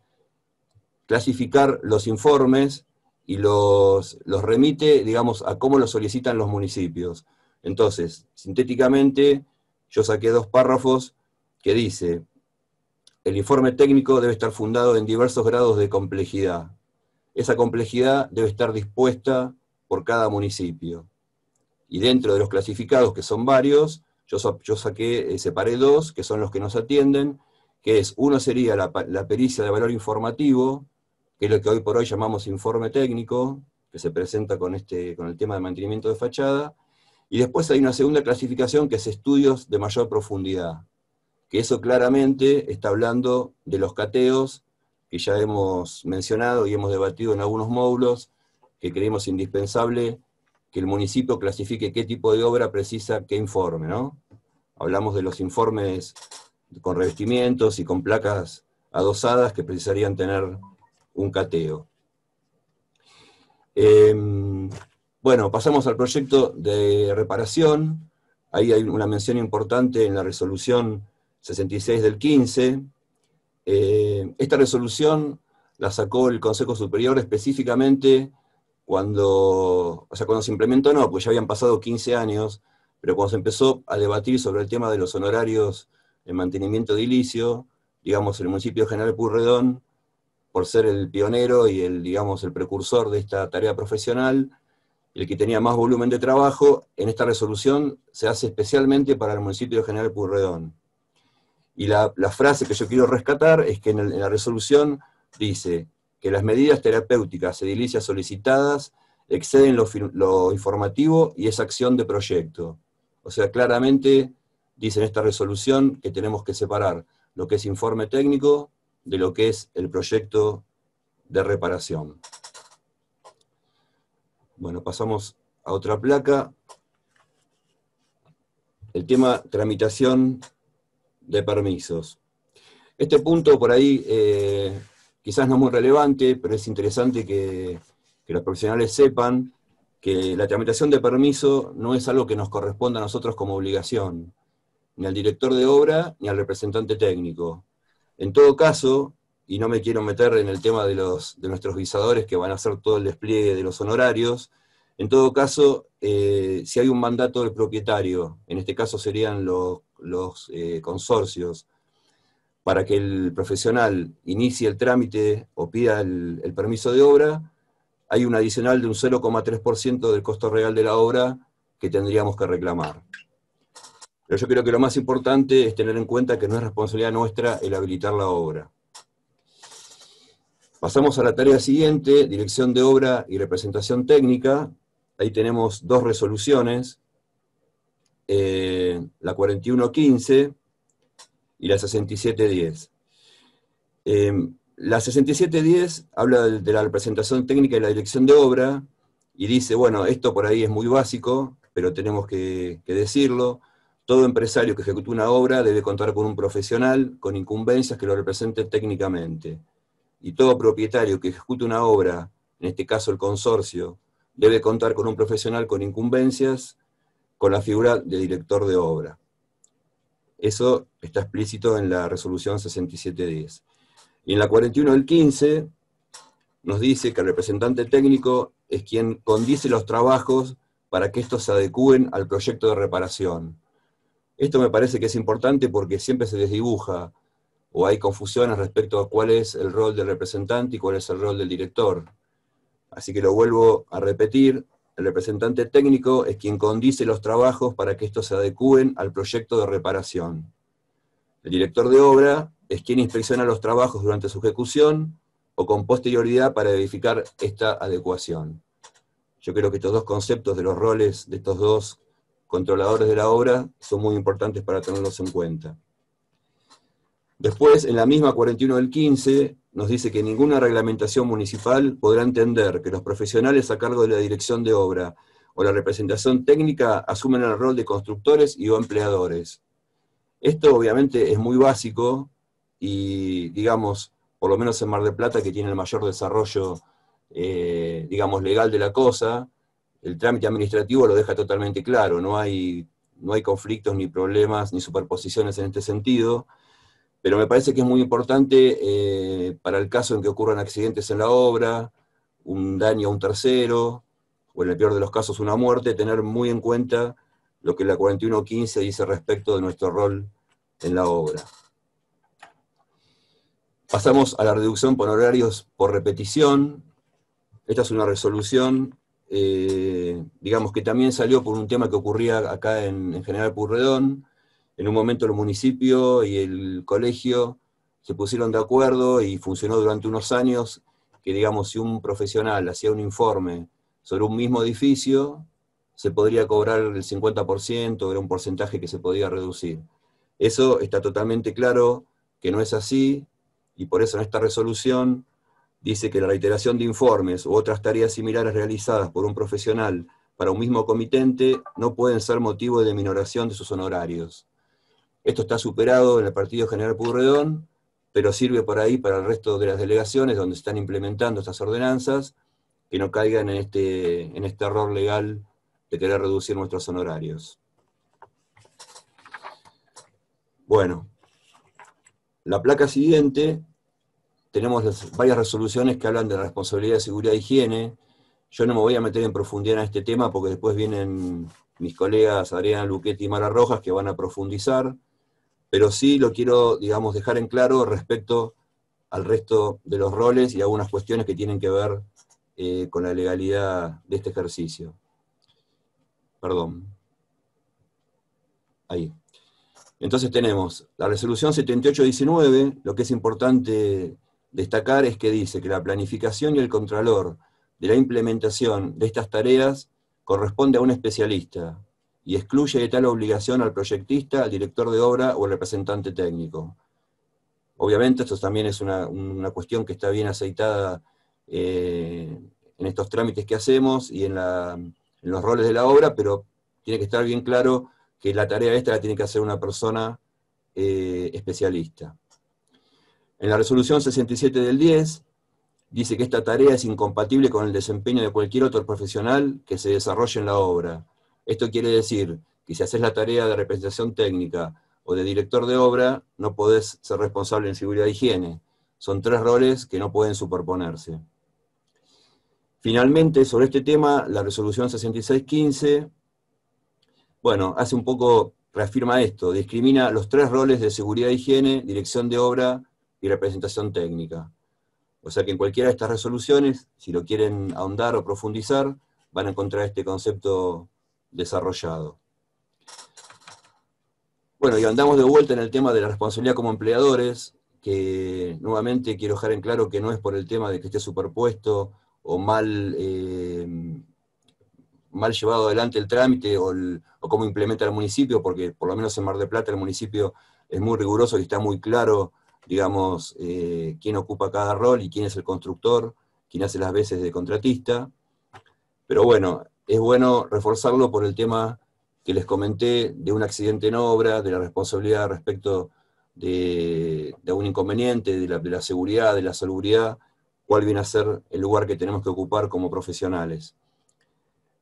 clasificar los informes y los remite, digamos, a cómo los solicitan los municipios. Entonces, sintéticamente, yo saqué 2 párrafos que dice, el informe técnico debe estar fundado en diversos grados de complejidad. Esa complejidad debe estar dispuesta por cada municipio. Y dentro de los clasificados, que son varios, yo separé 2, que son los que nos atienden, que es, uno sería la pericia de valor informativo, que es lo que hoy por hoy llamamos informe técnico, que se presenta con el tema de mantenimiento de fachada, y después hay una segunda clasificación que es estudios de mayor profundidad, que eso claramente está hablando de los cateos, que ya hemos mencionado y hemos debatido en algunos módulos, que creemos indispensable que el municipio clasifique qué tipo de obra precisa qué informe, ¿no? Hablamos de los informes con revestimientos y con placas adosadas que precisarían tener un cateo. Bueno, pasamos al proyecto de reparación. Ahí hay una mención importante en la resolución 66 del 15. Esta resolución la sacó el Consejo Superior específicamente cuando se implementó, no, pues ya habían pasado 15 años, pero cuando se empezó a debatir sobre el tema de los honorarios en mantenimiento edilicio, digamos, el municipio de General Pueyrredón, por ser el pionero y el precursor de esta tarea profesional, el que tenía más volumen de trabajo, en esta resolución se hace especialmente para el municipio de General Pueyrredón. Y la frase que yo quiero rescatar es que en la resolución dice que las medidas terapéuticas edilicias solicitadas exceden lo informativo y es acción de proyecto. O sea, claramente dice en esta resolución que tenemos que separar lo que es informe técnico de lo que es el proyecto de reparación. Bueno, pasamos a otra placa. El tema tramitación de permisos. Este punto por ahí quizás no es muy relevante, pero es interesante que los profesionales sepan que la tramitación de permiso no es algo que nos corresponda a nosotros como obligación, ni al director de obra, ni al representante técnico. En todo caso, y no me quiero meter en el tema de nuestros visadores que van a hacer todo el despliegue de los honorarios, en todo caso, si hay un mandato del propietario, en este caso serían los consorcios, para que el profesional inicie el trámite o pida el permiso de obra, hay un adicional de un 0,3% del costo real de la obra que tendríamos que reclamar. Pero yo creo que lo más importante es tener en cuenta que no es responsabilidad nuestra el habilitar la obra. Pasamos a la tarea siguiente, dirección de obra y representación técnica. Ahí tenemos 2 resoluciones, la 4115 y la 6710. La 6710 habla de la representación técnica y la dirección de obra, y dice, bueno, esto por ahí es muy básico, pero tenemos que decirlo. todo empresario que ejecute una obra debe contar con un profesional con incumbencias que lo represente técnicamente. Y todo propietario que ejecute una obra, en este caso el consorcio, debe contar con un profesional con incumbencias con la figura de director de obra. Eso está explícito en la resolución 6710. Y en la 41 del 15 nos dice que el representante técnico es quien condice los trabajos para que estos se adecúen al proyecto de reparación. Esto me parece que es importante porque siempre se desdibuja o hay confusiones respecto a cuál es el rol del representante y cuál es el rol del director. Así que lo vuelvo a repetir, el representante técnico es quien condice los trabajos para que estos se adecúen al proyecto de reparación. El director de obra es quien inspecciona los trabajos durante su ejecución o con posterioridad para verificar esta adecuación. Yo creo que estos dos conceptos de los roles de estos dos controladores de la obra son muy importantes para tenerlos en cuenta. Después, en la misma 41 del 15, nos dice que ninguna reglamentación municipal podrá entender que los profesionales a cargo de la dirección de obra o la representación técnica asumen el rol de constructores y o empleadores. Esto obviamente es muy básico y, digamos, por lo menos en Mar del Plata, que tiene el mayor desarrollo, digamos, legal de la cosa, el trámite administrativo lo deja totalmente claro, no hay conflictos, ni problemas, ni superposiciones en este sentido, pero me parece que es muy importante para el caso en que ocurran accidentes en la obra, un daño a un tercero, o en el peor de los casos una muerte, tener muy en cuenta lo que la 41.15 dice respecto de nuestro rol en la obra. Pasamos a la reducción por horarios por repetición. Esta es una resolución, digamos que también salió por un tema que ocurría acá en General Pueyrredón. En un momento el municipio y el colegio se pusieron de acuerdo y funcionó durante unos años, que digamos si un profesional hacía un informe sobre un mismo edificio, se podría cobrar el 50%, era un porcentaje que se podía reducir. Eso está totalmente claro que no es así, y por eso en esta resolución dice que la reiteración de informes u otras tareas similares realizadas por un profesional para un mismo comitente no pueden ser motivo de minoración de sus honorarios. Esto está superado en el Partido General Pueyrredón, pero sirve por ahí para el resto de las delegaciones donde se están implementando estas ordenanzas, que no caigan en este error legal de querer reducir nuestros honorarios. Bueno, la placa siguiente, tenemos varias resoluciones que hablan de responsabilidad de seguridad e higiene. Yo no me voy a meter en profundidad en este tema porque después vienen mis colegas Adriana Luchetti y Mara Rojas que van a profundizar, pero sí lo quiero, digamos, dejar en claro respecto al resto de los roles y algunas cuestiones que tienen que ver con la legalidad de este ejercicio. Perdón. Ahí. Entonces tenemos la resolución 7819, lo que es importante destacar es que dice que la planificación y el contralor de la implementación de estas tareas corresponde a un especialista, y excluye de tal obligación al proyectista, al director de obra o al representante técnico. Obviamente esto también es una cuestión que está bien aceitada en estos trámites que hacemos y en los roles de la obra, pero tiene que estar bien claro que la tarea esta la tiene que hacer una persona especialista. En la resolución 67 del 10, dice que esta tarea es incompatible con el desempeño de cualquier otro profesional que se desarrolle en la obra. Esto quiere decir que si haces la tarea de representación técnica o de director de obra, no podés ser responsable en seguridad e higiene. Son tres roles que no pueden superponerse. Finalmente, sobre este tema, la resolución 6615, bueno, hace un poco, reafirma esto, discrimina los tres roles de seguridad e higiene, dirección de obra y representación técnica. O sea que en cualquiera de estas resoluciones, si lo quieren ahondar o profundizar, van a encontrar este concepto desarrollado. Bueno, y andamos de vuelta en el tema de la responsabilidad como empleadores, que nuevamente quiero dejar en claro que no es por el tema de que esté superpuesto o mal llevado adelante el trámite o cómo implementa el municipio, porque por lo menos en Mar del Plata el municipio es muy riguroso y está muy claro, digamos, quién ocupa cada rol y quién es el constructor, quién hace las veces de contratista. Pero bueno, es bueno reforzarlo por el tema que les comenté de un accidente en obra, de la responsabilidad respecto de un inconveniente, de la seguridad, de la salubridad, cuál viene a ser el lugar que tenemos que ocupar como profesionales.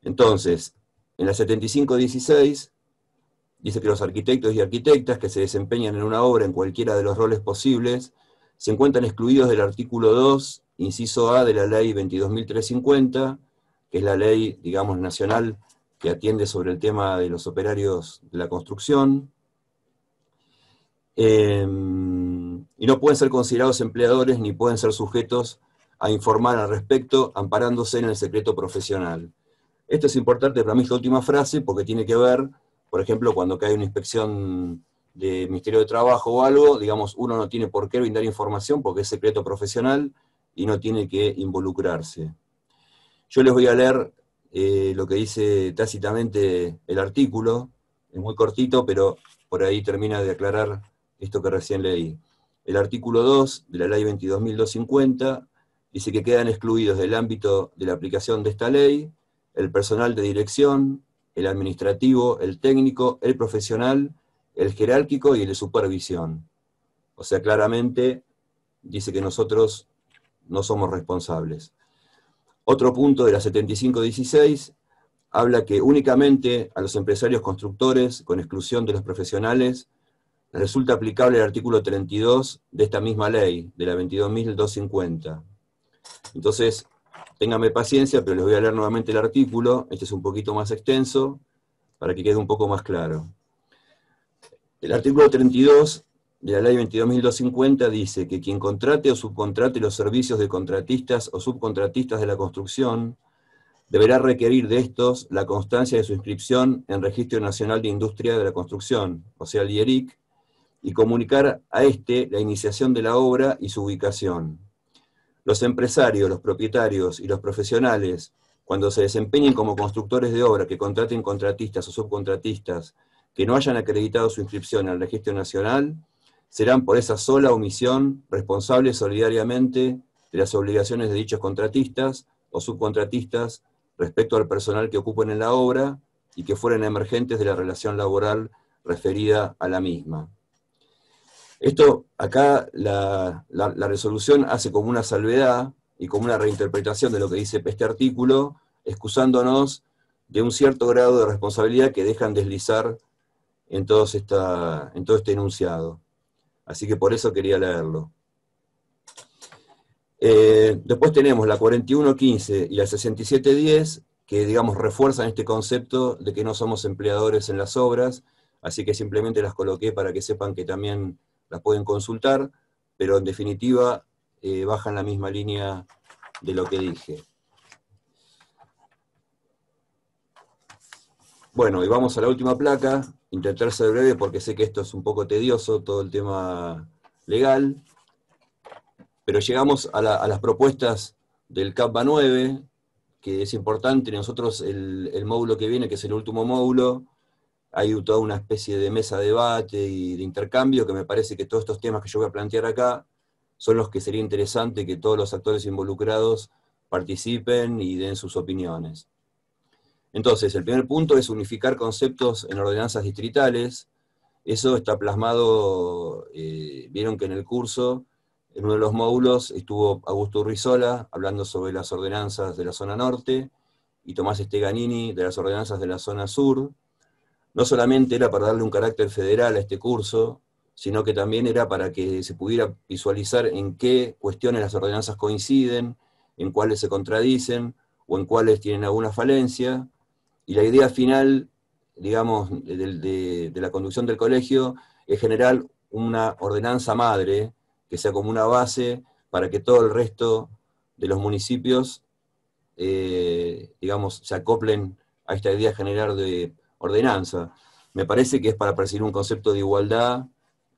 Entonces, en la 7516 dice que los arquitectos y arquitectas que se desempeñan en una obra en cualquiera de los roles posibles se encuentran excluidos del artículo 2, inciso A de la ley 22.350, que es la ley, digamos, nacional que atiende sobre el tema de los operarios de la construcción, y no pueden ser considerados empleadores ni pueden ser sujetos a informar al respecto, amparándose en el secreto profesional. Esto es importante para mí, esta última frase, porque tiene que ver, por ejemplo, cuando cae una inspección de Ministerio de Trabajo o algo, digamos, uno no tiene por qué brindar información porque es secreto profesional y no tiene que involucrarse. Yo les voy a leer lo que dice tácitamente el artículo, es muy cortito, pero por ahí termina de aclarar esto que recién leí. El artículo 2 de la ley 22.250 dice que quedan excluidos del ámbito de la aplicación de esta ley el personal de dirección, el administrativo, el técnico, el profesional, el jerárquico y el de supervisión. O sea, claramente dice que nosotros no somos responsables. Otro punto de la 7516 habla que únicamente a los empresarios constructores, con exclusión de los profesionales, resulta aplicable el artículo 32 de esta misma ley, de la 22.250. Entonces, ténganme paciencia, pero les voy a leer nuevamente el artículo. Este es un poquito más extenso, para que quede un poco más claro. El artículo 32 de la ley 22.250 dice que quien contrate o subcontrate los servicios de contratistas o subcontratistas de la construcción deberá requerir de estos la constancia de su inscripción en Registro Nacional de Industria de la Construcción, o sea, el IERIC, y comunicar a este la iniciación de la obra y su ubicación. Los empresarios, los propietarios y los profesionales, cuando se desempeñen como constructores de obra que contraten contratistas o subcontratistas que no hayan acreditado su inscripción al Registro Nacional, serán por esa sola omisión responsables solidariamente de las obligaciones de dichos contratistas o subcontratistas respecto al personal que ocupen en la obra y que fueran emergentes de la relación laboral referida a la misma. Esto, acá, la resolución hace como una salvedad y como una reinterpretación de lo que dice este artículo, excusándonos de un cierto grado de responsabilidad que dejan deslizar en todo este enunciado. Así que por eso quería leerlo. Después tenemos la 4115 y la 6710, que digamos refuerzan este concepto de que no somos empleadores en las obras, así que simplemente las coloqué para que sepan que también las pueden consultar, pero en definitiva bajan la misma línea de lo que dije. Bueno, y vamos a la última placa, intentar ser breve porque sé que esto es un poco tedioso, todo el tema legal, pero llegamos a las propuestas del CAPBA 9, que es importante. Nosotros el módulo que viene, que es el último módulo, hay toda una especie de mesa de debate y de intercambio, que me parece que todos estos temas que yo voy a plantear acá son los que sería interesante que todos los actores involucrados participen y den sus opiniones. Entonces, el primer punto es unificar conceptos en ordenanzas distritales. Eso está plasmado, vieron que en el curso, en uno de los módulos, estuvo Augusto Urrizola hablando sobre las ordenanzas de la zona norte, y Tomás Esteganini de las ordenanzas de la zona sur. No solamente era para darle un carácter federal a este curso, sino que también era para que se pudiera visualizar en qué cuestiones las ordenanzas coinciden, en cuáles se contradicen, o en cuáles tienen alguna falencia. Y la idea final, digamos, de la conducción del colegio es generar una ordenanza madre, que sea como una base para que todo el resto de los municipios, digamos, se acoplen a esta idea general de ordenanza. Me parece que es para perseguir un concepto de igualdad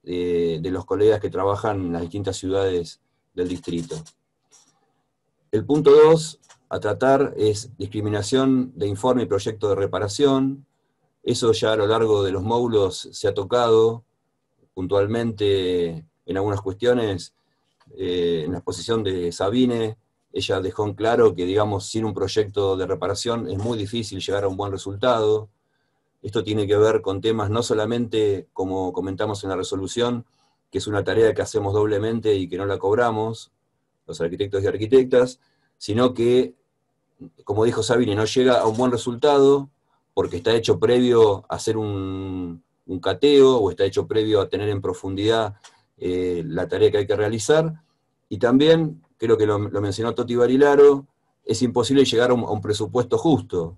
de los colegas que trabajan en las distintas ciudades del distrito. El punto 2 a tratar es discriminación de informe y proyecto de reparación. Eso ya a lo largo de los módulos se ha tocado puntualmente en algunas cuestiones. En la exposición de Sabine, ella dejó en claro que, digamos, sin un proyecto de reparación es muy difícil llegar a un buen resultado. Esto tiene que ver con temas no solamente, como comentamos en la resolución, que es una tarea que hacemos doblemente y que no la cobramos, los arquitectos y arquitectas, sino que, como dijo Sabine, no llega a un buen resultado porque está hecho previo a hacer un cateo, o está hecho previo a tener en profundidad la tarea que hay que realizar, y también, creo que lo mencionó Toti Barilaro, es imposible llegar a un presupuesto justo.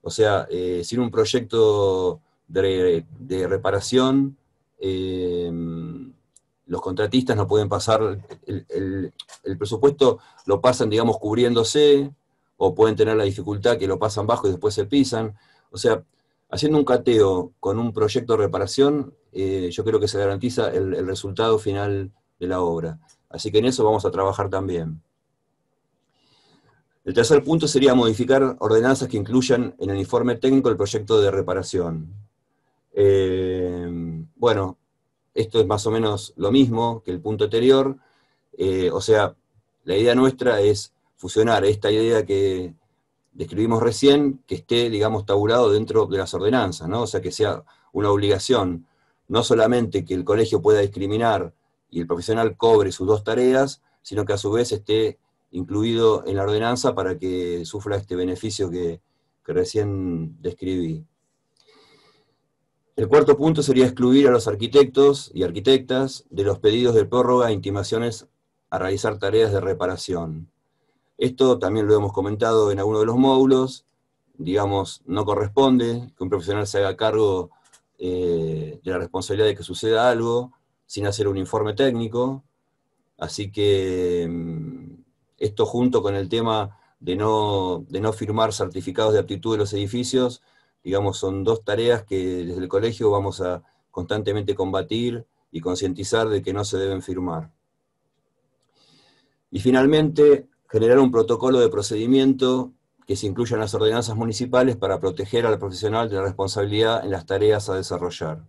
O sea, sin un proyecto de reparación, los contratistas no pueden pasar, el presupuesto lo pasan, digamos, cubriéndose, o pueden tener la dificultad que lo pasan bajo y después se pisan. O sea, haciendo un cateo con un proyecto de reparación, yo creo que se garantiza el resultado final de la obra. Así que en eso vamos a trabajar también. El tercer punto sería modificar ordenanzas que incluyan en el informe técnico el proyecto de reparación. Bueno, esto es más o menos lo mismo que el punto anterior. O sea, la idea nuestra es fusionar esta idea que describimos recién, que esté, digamos, tabulado dentro de las ordenanzas, ¿no? O sea, que sea una obligación, no solamente que el colegio pueda discriminar y el profesional cobre sus dos tareas, sino que a su vez esté incluido en la ordenanza para que sufra este beneficio que recién describí. El cuarto punto sería excluir a los arquitectos y arquitectas de los pedidos de prórroga e intimaciones a realizar tareas de reparación. Esto también lo hemos comentado en alguno de los módulos, digamos, no corresponde que un profesional se haga cargo de la responsabilidad de que suceda algo sin hacer un informe técnico, así que esto junto con el tema de no firmar certificados de aptitud de los edificios, digamos, son dos tareas que desde el colegio vamos a constantemente combatir y concientizar de que no se deben firmar. Y finalmente, generar un protocolo de procedimiento que se incluya en las ordenanzas municipales para proteger al profesional de la responsabilidad en las tareas a desarrollar.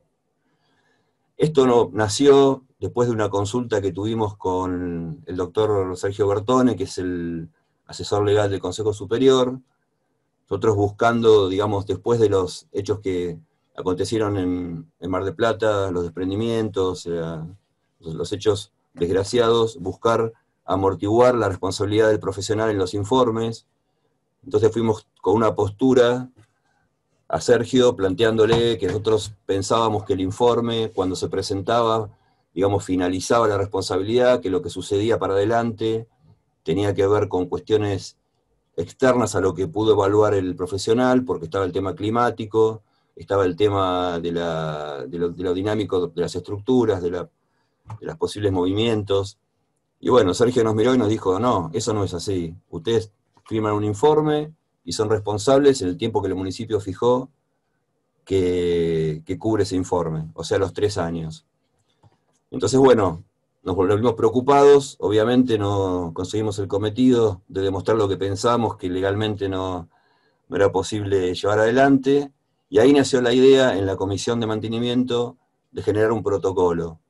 Esto nació después de una consulta que tuvimos con el doctor Sergio Bertone, que es el asesor legal del Consejo Superior, nosotros buscando, digamos, después de los hechos que acontecieron en Mar del Plata, los desprendimientos, los hechos desgraciados, buscar amortiguar la responsabilidad del profesional en los informes. Entonces fuimos con una postura a Sergio planteándole que nosotros pensábamos que el informe, cuando se presentaba, digamos, finalizaba la responsabilidad, que lo que sucedía para adelante tenía que ver con cuestiones externas a lo que pudo evaluar el profesional, porque estaba el tema climático, estaba el tema de lo dinámico de las estructuras, de los posibles movimientos. Y bueno, Sergio nos miró y nos dijo, no, eso no es así. Ustedes firman un informe y son responsables en el tiempo que el municipio fijó que cubre ese informe, o sea, los 3 años. Entonces, bueno, nos volvimos preocupados, obviamente no conseguimos el cometido de demostrar lo que pensamos, que legalmente no era posible llevar adelante, y ahí nació la idea en la comisión de mantenimiento de generar un protocolo.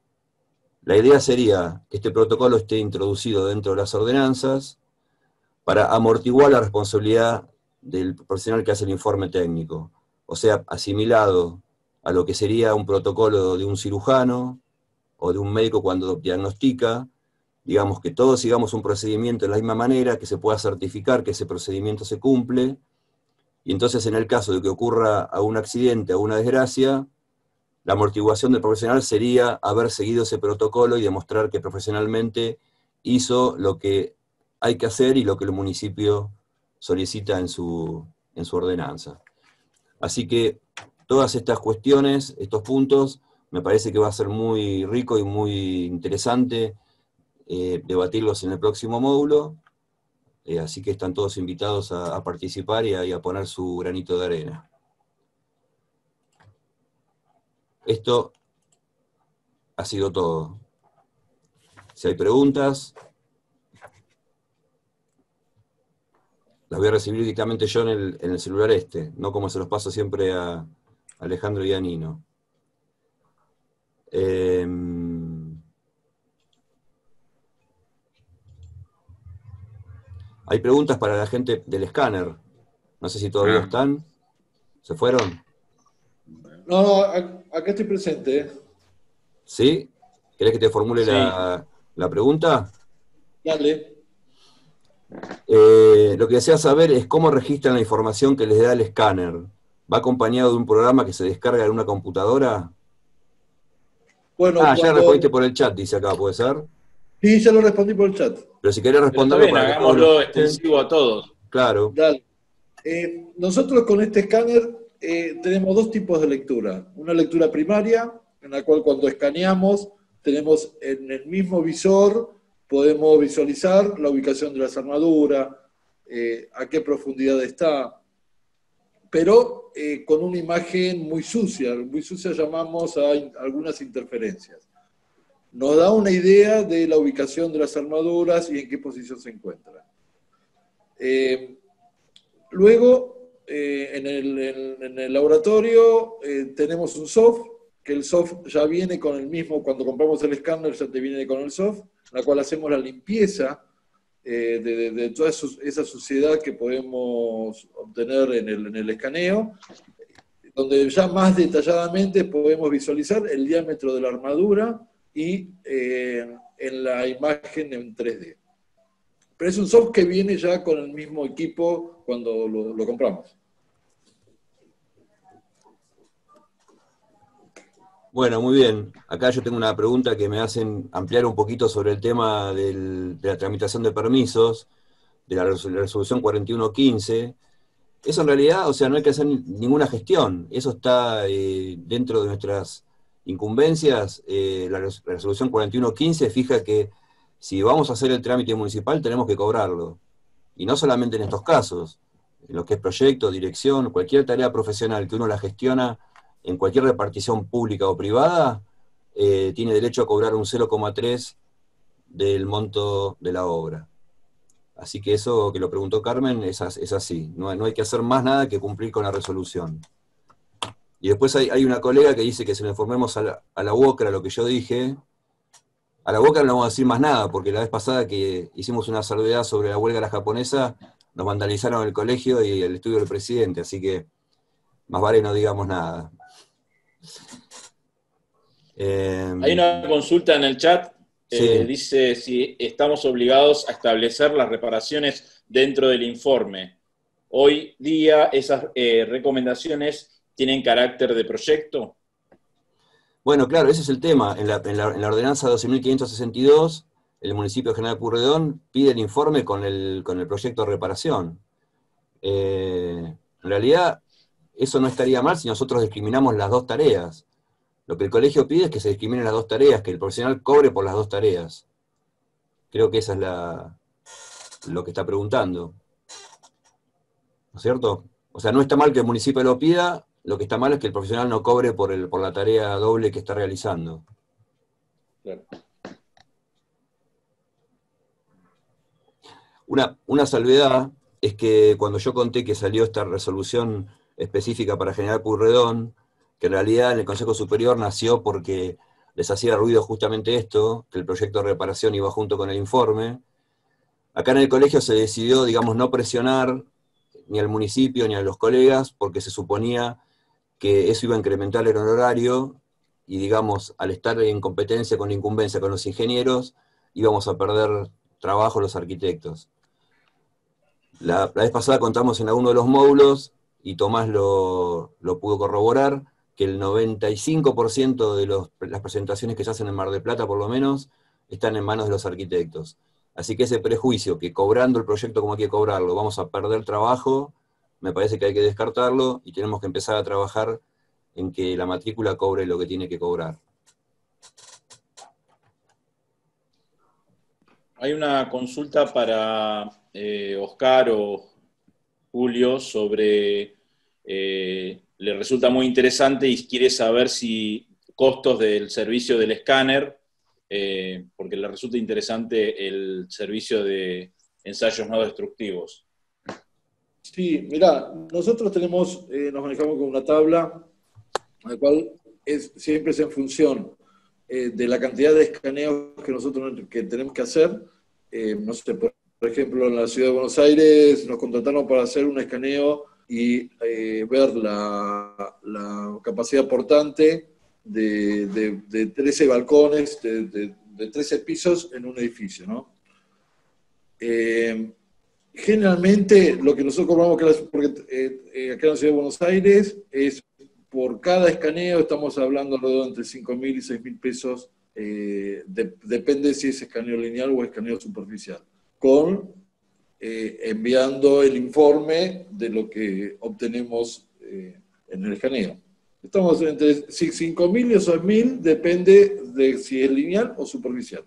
La idea sería que este protocolo esté introducido dentro de las ordenanzas para amortiguar la responsabilidad del profesional que hace el informe técnico, o sea, asimilado a lo que sería un protocolo de un cirujano o de un médico cuando diagnostica, digamos que todos sigamos un procedimiento de la misma manera, que se pueda certificar que ese procedimiento se cumple, y entonces en el caso de que ocurra algún accidente o una desgracia, la amortiguación del profesional sería haber seguido ese protocolo y demostrar que profesionalmente hizo lo que hay que hacer y lo que el municipio solicita en su ordenanza. Así que todas estas cuestiones, estos puntos, me parece que va a ser muy rico y muy interesante debatirlos en el próximo módulo, así que están todos invitados a participar y a poner su granito de arena. Esto ha sido todo. Si hay preguntas, las voy a recibir directamente yo en el celular no como se los paso siempre a Alejandro y a Nino. Hay preguntas para la gente del escáner. No sé si todavía están. ¿Se fueron? No, acá estoy presente. ¿Sí? ¿Querés que te formule Sí. la pregunta? Dale. Lo que desea saber es cómo registran la información que les da el escáner. ¿Va acompañado de un programa que se descarga en una computadora? Bueno, Ah, ya cuando... respondiste por el chat, dice acá, ¿puede ser? Sí, ya lo respondí por el chat. Pero si querés Pero está responderlo bien, para que todos lo hagámoslo escuchen, extensivo a todos. claro. Dale. Nosotros con este escáner tenemos dos tipos de lectura. Una lectura primaria, en la cual cuando escaneamos tenemos en el mismo visor, podemos visualizar la ubicación de las armaduras, a qué profundidad está, pero con una imagen muy sucia llamamos a algunas interferencias. Nos da una idea de la ubicación de las armaduras y en qué posición se encuentran. Luego, en el laboratorio tenemos un soft, que el soft ya viene con el mismo, cuando compramos el escáner ya te viene con el soft, en la cual hacemos la limpieza de toda esa suciedad que podemos obtener en el escaneo, donde ya más detalladamente podemos visualizar el diámetro de la armadura y en la imagen en 3D. Pero es un soft que viene ya con el mismo equipo cuando lo compramos. Bueno, muy bien. Acá yo tengo una pregunta que me hacen ampliar un poquito sobre el tema de la tramitación de permisos, de la resolución 4115. Eso en realidad, o sea, no hay que hacer ninguna gestión. Eso está dentro de nuestras incumbencias. La resolución 4115 fija que si vamos a hacer el trámite municipal tenemos que cobrarlo. Y no solamente en estos casos, en lo que es proyecto, dirección, cualquier tarea profesional que uno la gestiona en cualquier repartición pública o privada, tiene derecho a cobrar un 0,3 del monto de la obra. Así que eso que lo preguntó Carmen es así, no hay que hacer más nada que cumplir con la resolución. Y después hay una colega que dice que si le informemos a la UOCRA lo que yo dije, a la UOCRA no vamos a decir más nada, porque la vez pasada que hicimos una salvedad sobre la huelga de la japonesa, nos vandalizaron el colegio y el estudio del presidente, así que más vale no digamos nada. Hay una consulta en el chat, Sí. dice si estamos obligados a establecer las reparaciones dentro del informe. Hoy día esas recomendaciones tienen carácter de proyecto. Bueno, claro, ese es el tema. En la ordenanza 12.562, el municipio de General Pueyrredón pide el informe con el proyecto de reparación. En realidad, eso no estaría mal si nosotros discriminamos las dos tareas. Lo que el colegio pide es que se discriminen las dos tareas, que el profesional cobre por las dos tareas. Creo que esa es lo que está preguntando. ¿No es cierto? O sea, no está mal que el municipio lo pida, lo que está mal es que el profesional no cobre por la tarea doble que está realizando. Claro. Una salvedad es que cuando yo conté que salió esta resolución específica para General Pueyrredón, que en realidad en el Consejo Superior nació porque les hacía ruido justamente esto, que el proyecto de reparación iba junto con el informe. Acá en el colegio se decidió, digamos, no presionar ni al municipio ni a los colegas, porque se suponía que eso iba a incrementar el honorario, y digamos, al estar en competencia con la incumbencia con los ingenieros, íbamos a perder trabajo los arquitectos. La vez pasada contamos en alguno de los módulos, y Tomás lo pudo corroborar, que el 95% de las presentaciones que se hacen en Mar del Plata, por lo menos, están en manos de los arquitectos. Así que ese prejuicio, que cobrando el proyecto como hay que cobrarlo, vamos a perder trabajo, me parece que hay que descartarlo, y tenemos que empezar a trabajar en que la matrícula cobre lo que tiene que cobrar. Hay una consulta para Oscar o Julio sobre, le resulta muy interesante y quiere saber si costos del servicio del escáner, porque le resulta interesante el servicio de ensayos no destructivos. Sí, mirá, nosotros nos manejamos con una tabla, la cual siempre es en función de la cantidad de escaneos que nosotros tenemos que hacer. No sé, por ejemplo, en la ciudad de Buenos Aires nos contrataron para hacer un escaneo y ver la capacidad portante de 13 balcones, de 13 pisos en un edificio, ¿no? Generalmente lo que nosotros cobramos, porque acá en la Ciudad de Buenos Aires, es por cada escaneo, estamos hablando alrededor de entre 5.000 y 6.000 pesos, depende si es escaneo lineal o escaneo superficial, enviando el informe de lo que obtenemos en el escaneo. Estamos entre 5.000 y 6.000, depende de si es lineal o superficial.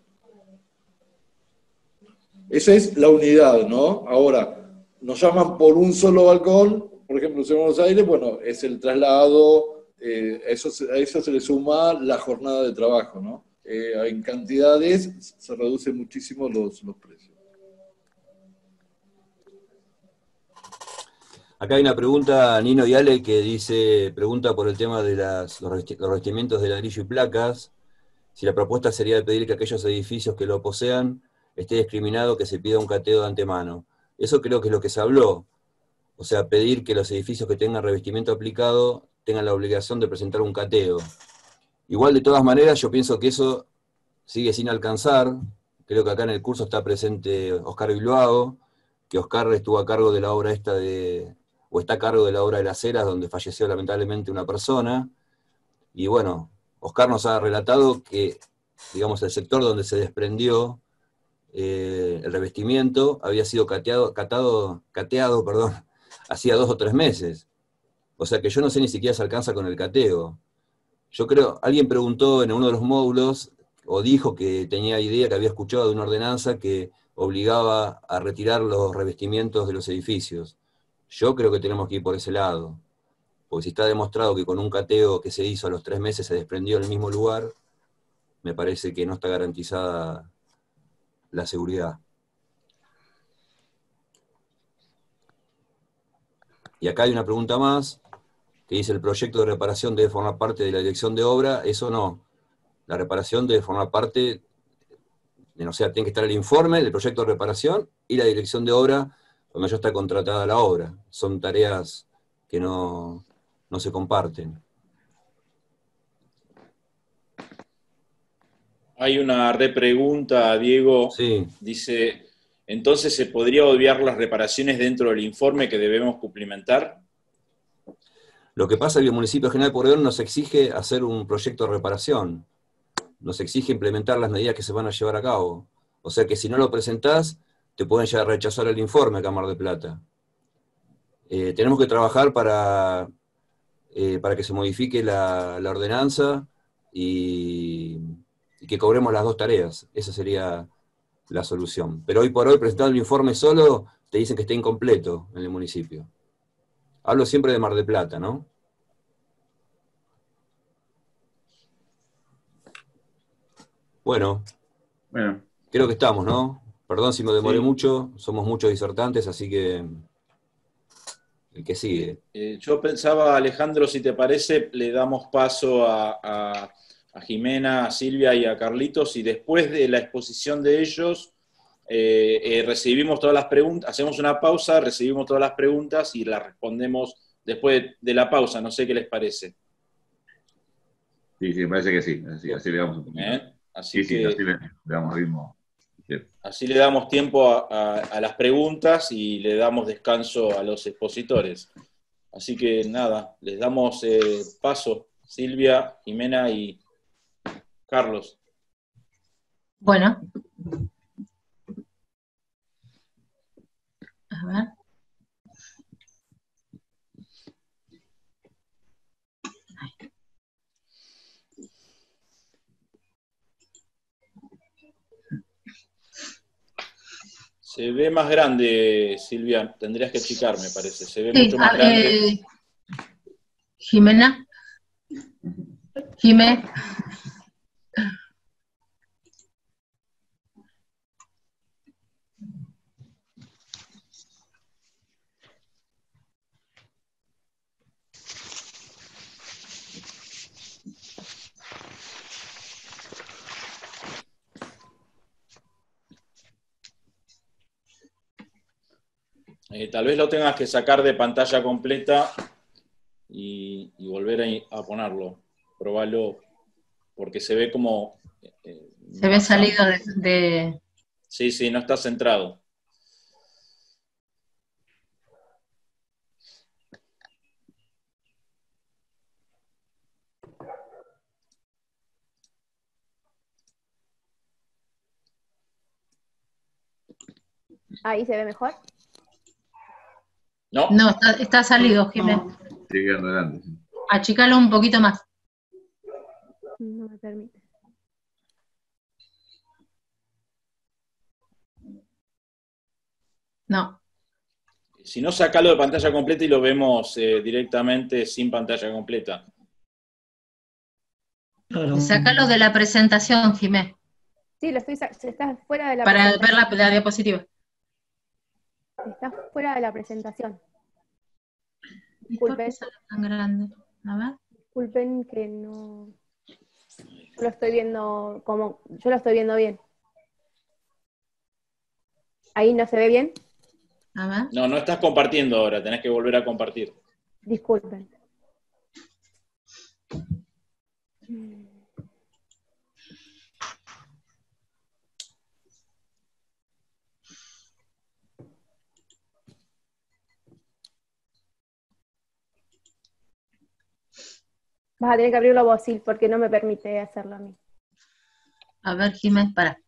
Esa es la unidad, ¿no? Ahora, nos llaman por un solo balcón, por ejemplo, en Buenos Aires, bueno, es el traslado, a eso se le suma la jornada de trabajo, ¿no? En cantidades se reducen muchísimo los precios. Acá hay una pregunta, Nino y Ale, que pregunta por el tema de los revestimientos de ladrillo y placas, si la propuesta sería de pedir que aquellos edificios que lo posean esté discriminado que se pida un cateo de antemano. Eso creo que es lo que se habló. O sea, pedir que los edificios que tengan revestimiento aplicado tengan la obligación de presentar un cateo. Igual, de todas maneras, yo pienso que eso sigue sin alcanzar. Creo que acá en el curso está presente Oscar Bilbao, que Oscar estuvo a cargo de la obra está a cargo de la obra de Las Heras, donde falleció lamentablemente una persona. Y bueno, Oscar nos ha relatado que, digamos, el sector donde se desprendió el revestimiento había sido cateado, hacía 2 o 3 meses. O sea que yo no sé ni siquiera se alcanza con el cateo. Yo creo, alguien preguntó en uno de los módulos, o dijo que tenía idea, que había escuchado de una ordenanza que obligaba a retirar los revestimientos de los edificios. Yo creo que tenemos que ir por ese lado. Porque si está demostrado que con un cateo que se hizo a los 3 meses se desprendió en el mismo lugar, me parece que no está garantizada la seguridad. Y acá hay una pregunta más, que dice, ¿el proyecto de reparación debe formar parte de la dirección de obra? Eso no. La reparación debe formar parte, o sea, tiene que estar el informe del proyecto de reparación y la dirección de obra cuando ya está contratada la obra. Son tareas que no se comparten. Hay una repregunta, Diego. Sí. Dice, ¿entonces se podría obviar las reparaciones dentro del informe que debemos cumplimentar? Lo que pasa es que el municipio de General Pueyrredón nos exige hacer un proyecto de reparación. Nos exige implementar las medidas que se van a llevar a cabo. O sea que si no lo presentás, te pueden ya rechazar el informe a Mar del Plata. Tenemos que trabajar para que se modifique la ordenanza y que cobremos las 2 tareas. Esa sería la solución. Pero hoy por hoy, presentando el informe solo, te dicen que está incompleto en el municipio. Hablo siempre de Mar del Plata, ¿no? Bueno, creo que estamos, ¿no? Perdón si me demoré mucho, somos muchos disertantes, así que el que sigue. Yo pensaba, Alejandro, si te parece, le damos paso a Jimena, a Silvia y a Carlitos, y después de la exposición de ellos, recibimos todas las preguntas, hacemos una pausa, recibimos todas las preguntas y las respondemos después de la pausa. No sé qué les parece. Sí, me parece que sí. Así le damos un poquito. Así le damos ritmo. Así le damos tiempo a las preguntas y le damos descanso a los expositores. Así que nada, les damos paso, Silvia, Jimena y Carlos. Bueno. A ver. Se ve más grande, Silvia. Tendrías que achicar, me parece. Se ve mucho más grande. Jimena. Jimé. Tal vez lo tengas que sacar de pantalla completa y volver a ponerlo. Probalo, porque se ve como... Se ve salido de... Sí, sí, no está centrado. Ahí se ve mejor. No, No, está salido, Jiménez. Sigue adelante. Achícalo un poquito más. No me permite. No. si no, sacalo de pantalla completa y lo vemos directamente sin pantalla completa. Claro. Sácalo de la presentación, Jiménez, Sí, lo estoy está fuera de la para ver presentación. la diapositiva. Está fuera de la presentación. ¿Y por qué sale tan grande? A ver. Disculpen que no... Yo lo estoy viendo como... Yo lo estoy viendo bien. ¿Ahí no se ve bien? A ver. No, no estás compartiendo ahora, tenés que volver a compartir. Disculpen. Vas a tener que abrirlo vos, Sil, porque no me permite hacerlo a mí. A ver, Jiménez, para.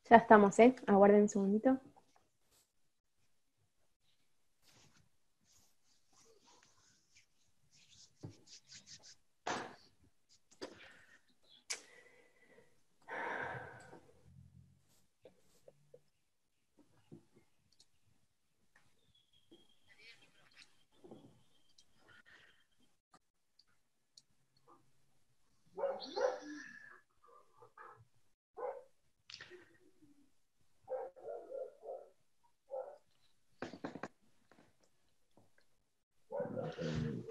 Ya estamos, ¿eh? Aguarden un segundito.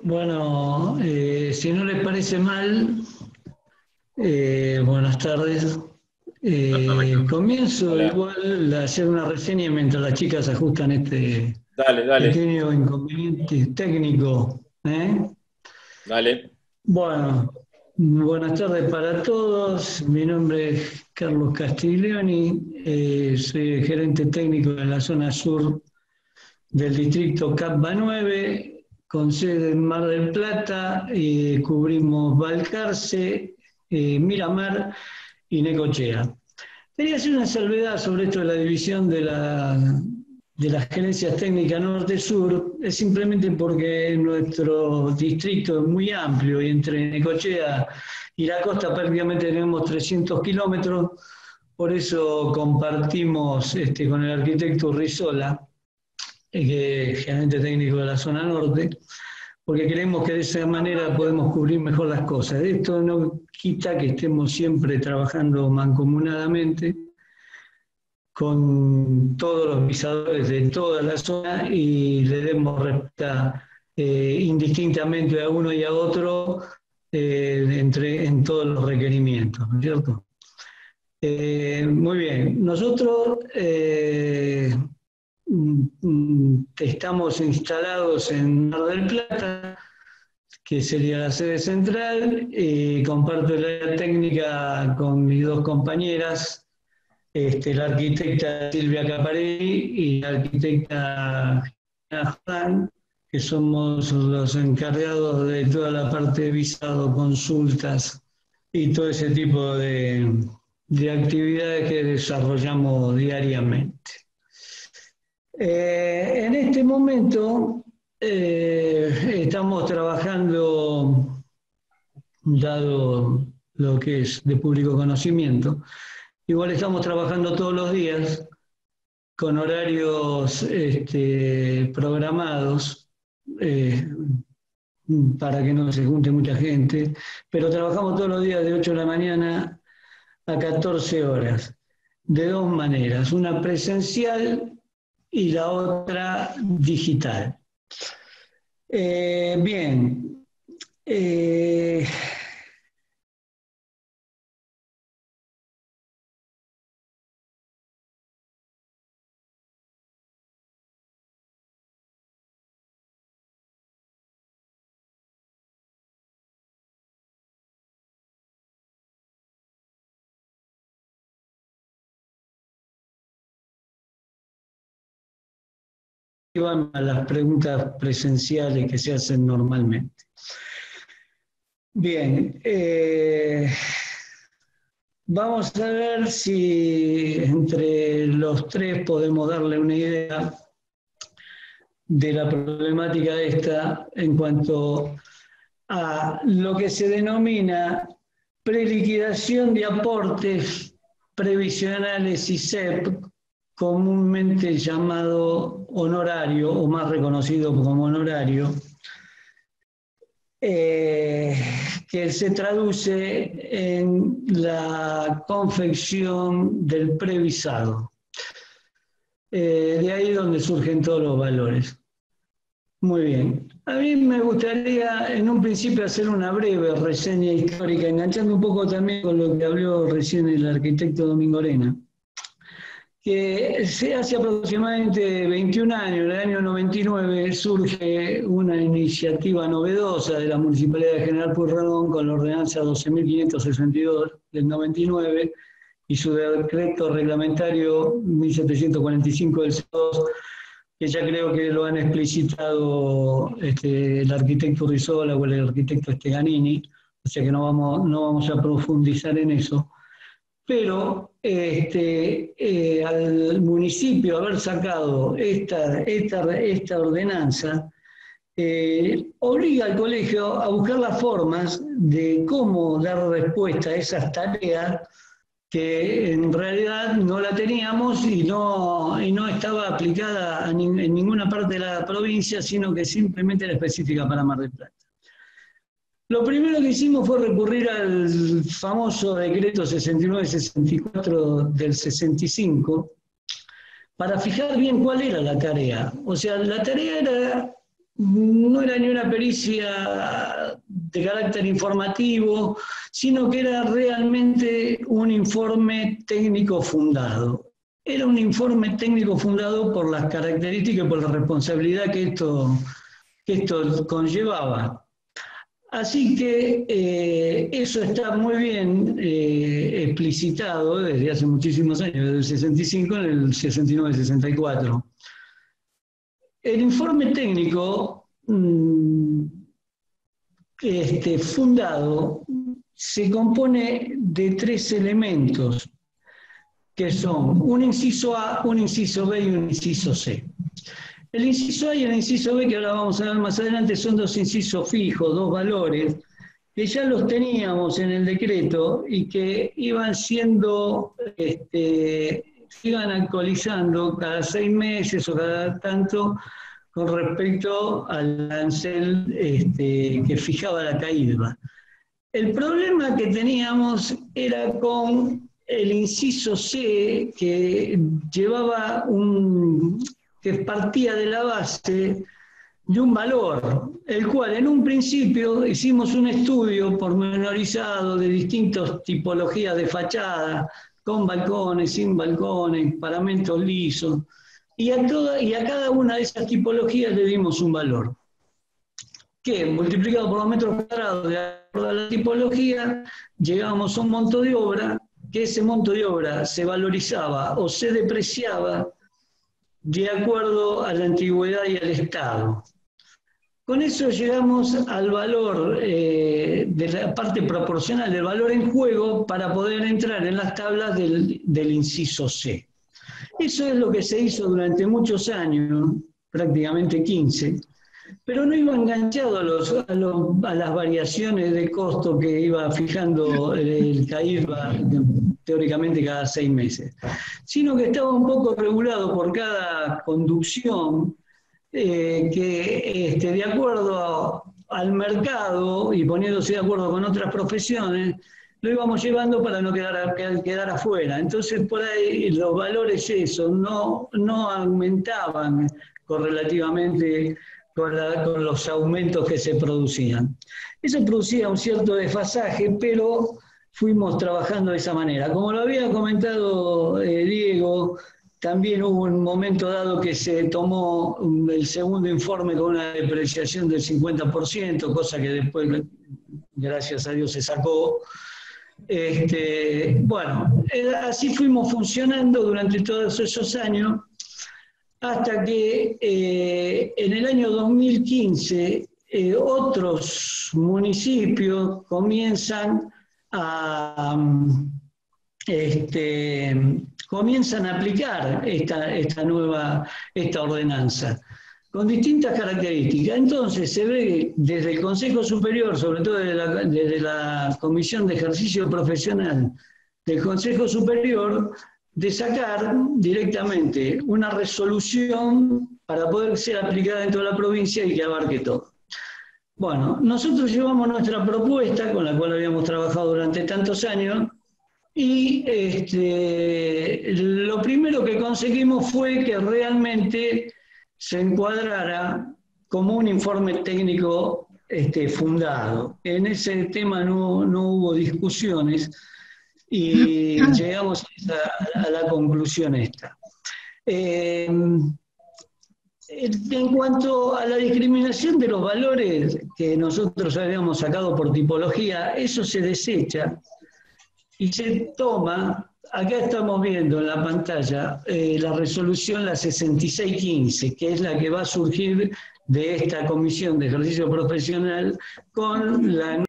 Bueno, si no les parece mal, buenas tardes. Comienzo Hola. igual a hacer una reseña mientras las chicas ajustan este Dale. pequeño inconveniente técnico. Dale. Bueno, buenas tardes para todos. Mi nombre es Carlos Castiglioni, soy el gerente técnico de la zona sur del distrito CAPBA 9, con sede en Mar del Plata, cubrimos Balcarce, Miramar y Necochea. Quería hacer una salvedad sobre esto de la división de las gerencias técnicas norte-sur, es simplemente porque nuestro distrito es muy amplio y entre Necochea y la costa prácticamente tenemos 300 kilómetros, por eso compartimos con el arquitecto Rizola, que es gerente técnico de la zona norte, porque creemos que de esa manera podemos cubrir mejor las cosas. Esto no quita que estemos siempre trabajando mancomunadamente con todos los visadores de toda la zona y le demos respuesta indistintamente a uno y a otro en todos los requerimientos, ¿no es cierto? Muy bien, nosotros estamos instalados en Mar del Plata, que sería la sede central, comparto el área técnica con mis dos compañeras, la arquitecta Silvia Caparelli y la arquitecta Gina Juan, que somos los encargados de toda la parte de visado, consultas y todo ese tipo de actividades que desarrollamos diariamente. En este momento estamos trabajando, dado lo que es de público conocimiento, igual estamos trabajando todos los días con horarios programados para que no se junte mucha gente, pero trabajamos todos los días de 8 de la mañana a 14 horas, de dos maneras, una presencial y la otra digital. Bien. Van a las preguntas presenciales que se hacen normalmente. Bien, vamos a ver si entre los tres podemos darle una idea de la problemática esta en cuanto a lo que se denomina preliquidación de aportes previsionales ISEP, comúnmente llamado honorario o más reconocido como honorario, que se traduce en la confección del previsado. De ahí donde surgen todos los valores. Muy bien. A mí me gustaría en un principio hacer una breve reseña histórica, enganchando un poco también con lo que habló recién el arquitecto Domingo Arena, que hace aproximadamente 21 años, en el año 99, surge una iniciativa novedosa de la Municipalidad de General Pueyrredón con la ordenanza 12.562 del 99 y su decreto reglamentario 1745 del 02, que ya creo que lo han explicitado el arquitecto Rizola o el arquitecto Esteganini, o sea que no vamos a profundizar en eso. Pero al municipio haber sacado esta ordenanza, obliga al colegio a buscar las formas de cómo dar respuesta a esas tareas que en realidad no la teníamos y no estaba aplicada en ninguna parte de la provincia, sino que simplemente era específica para Mar del Plata. Lo primero que hicimos fue recurrir al famoso decreto 6964 del 65 para fijar bien cuál era la tarea. O sea, la tarea no era ni una pericia de carácter informativo, sino que era realmente un informe técnico fundado. Era un informe técnico fundado por las características y por la responsabilidad que esto conllevaba. Así que eso está muy bien explicitado desde hace muchísimos años, desde el 65 en el 69-64. El informe técnico fundado se compone de tres elementos, que son un inciso A, un inciso B y un inciso C. El inciso A y el inciso B, que ahora vamos a ver más adelante, son dos incisos fijos, dos valores, que ya los teníamos en el decreto y que iban siendo, se iban actualizando cada 6 meses o cada tanto con respecto al arancel que fijaba la caída. El problema que teníamos era con el inciso C, que llevaba que partía de la base de un valor, el cual en un principio hicimos un estudio pormenorizado de distintas tipologías de fachada, con balcones, sin balcones, paramentos lisos, y a cada una de esas tipologías le dimos un valor, que multiplicado por los metros cuadrados de acuerdo a la tipología, llegábamos a un monto de obra, que ese monto de obra se valorizaba o se depreciaba de acuerdo a la antigüedad y al estado. Con eso llegamos al valor de la parte proporcional del valor en juego para poder entrar en las tablas del inciso C. Eso es lo que se hizo durante muchos años, prácticamente 15, pero no iba enganchado a las variaciones de costo que iba fijando el CAIFA teóricamente cada 6 meses, sino que estaba un poco regulado por cada conducción que de acuerdo al mercado y poniéndose de acuerdo con otras profesiones, lo íbamos llevando para no quedar afuera. Entonces, por ahí los valores no aumentaban correlativamente con los aumentos que se producían. Eso producía un cierto desfasaje, pero fuimos trabajando de esa manera. Como lo había comentado Diego, también hubo un momento dado que se tomó el segundo informe con una depreciación del 50%, cosa que después, gracias a Dios, se sacó. Bueno, así fuimos funcionando durante todos esos años, hasta que en el año 2015 otros municipios comienzan a aplicar esta ordenanza, con distintas características. Entonces se ve desde el Consejo Superior, sobre todo desde la Comisión de Ejercicio Profesional del Consejo Superior, de sacar directamente una resolución para poder ser aplicada en toda la provincia y que abarque todo. Bueno, nosotros llevamos nuestra propuesta, con la cual habíamos trabajado durante tantos años, y lo primero que conseguimos fue que realmente se encuadrara como un informe técnico fundado. En ese tema no hubo discusiones y llegamos a la conclusión esta. En cuanto a la discriminación de los valores que nosotros habíamos sacado por tipología, eso se desecha y se toma. Acá estamos viendo en la pantalla la resolución, la 6615, que es la que va a surgir de esta comisión de ejercicio profesional con la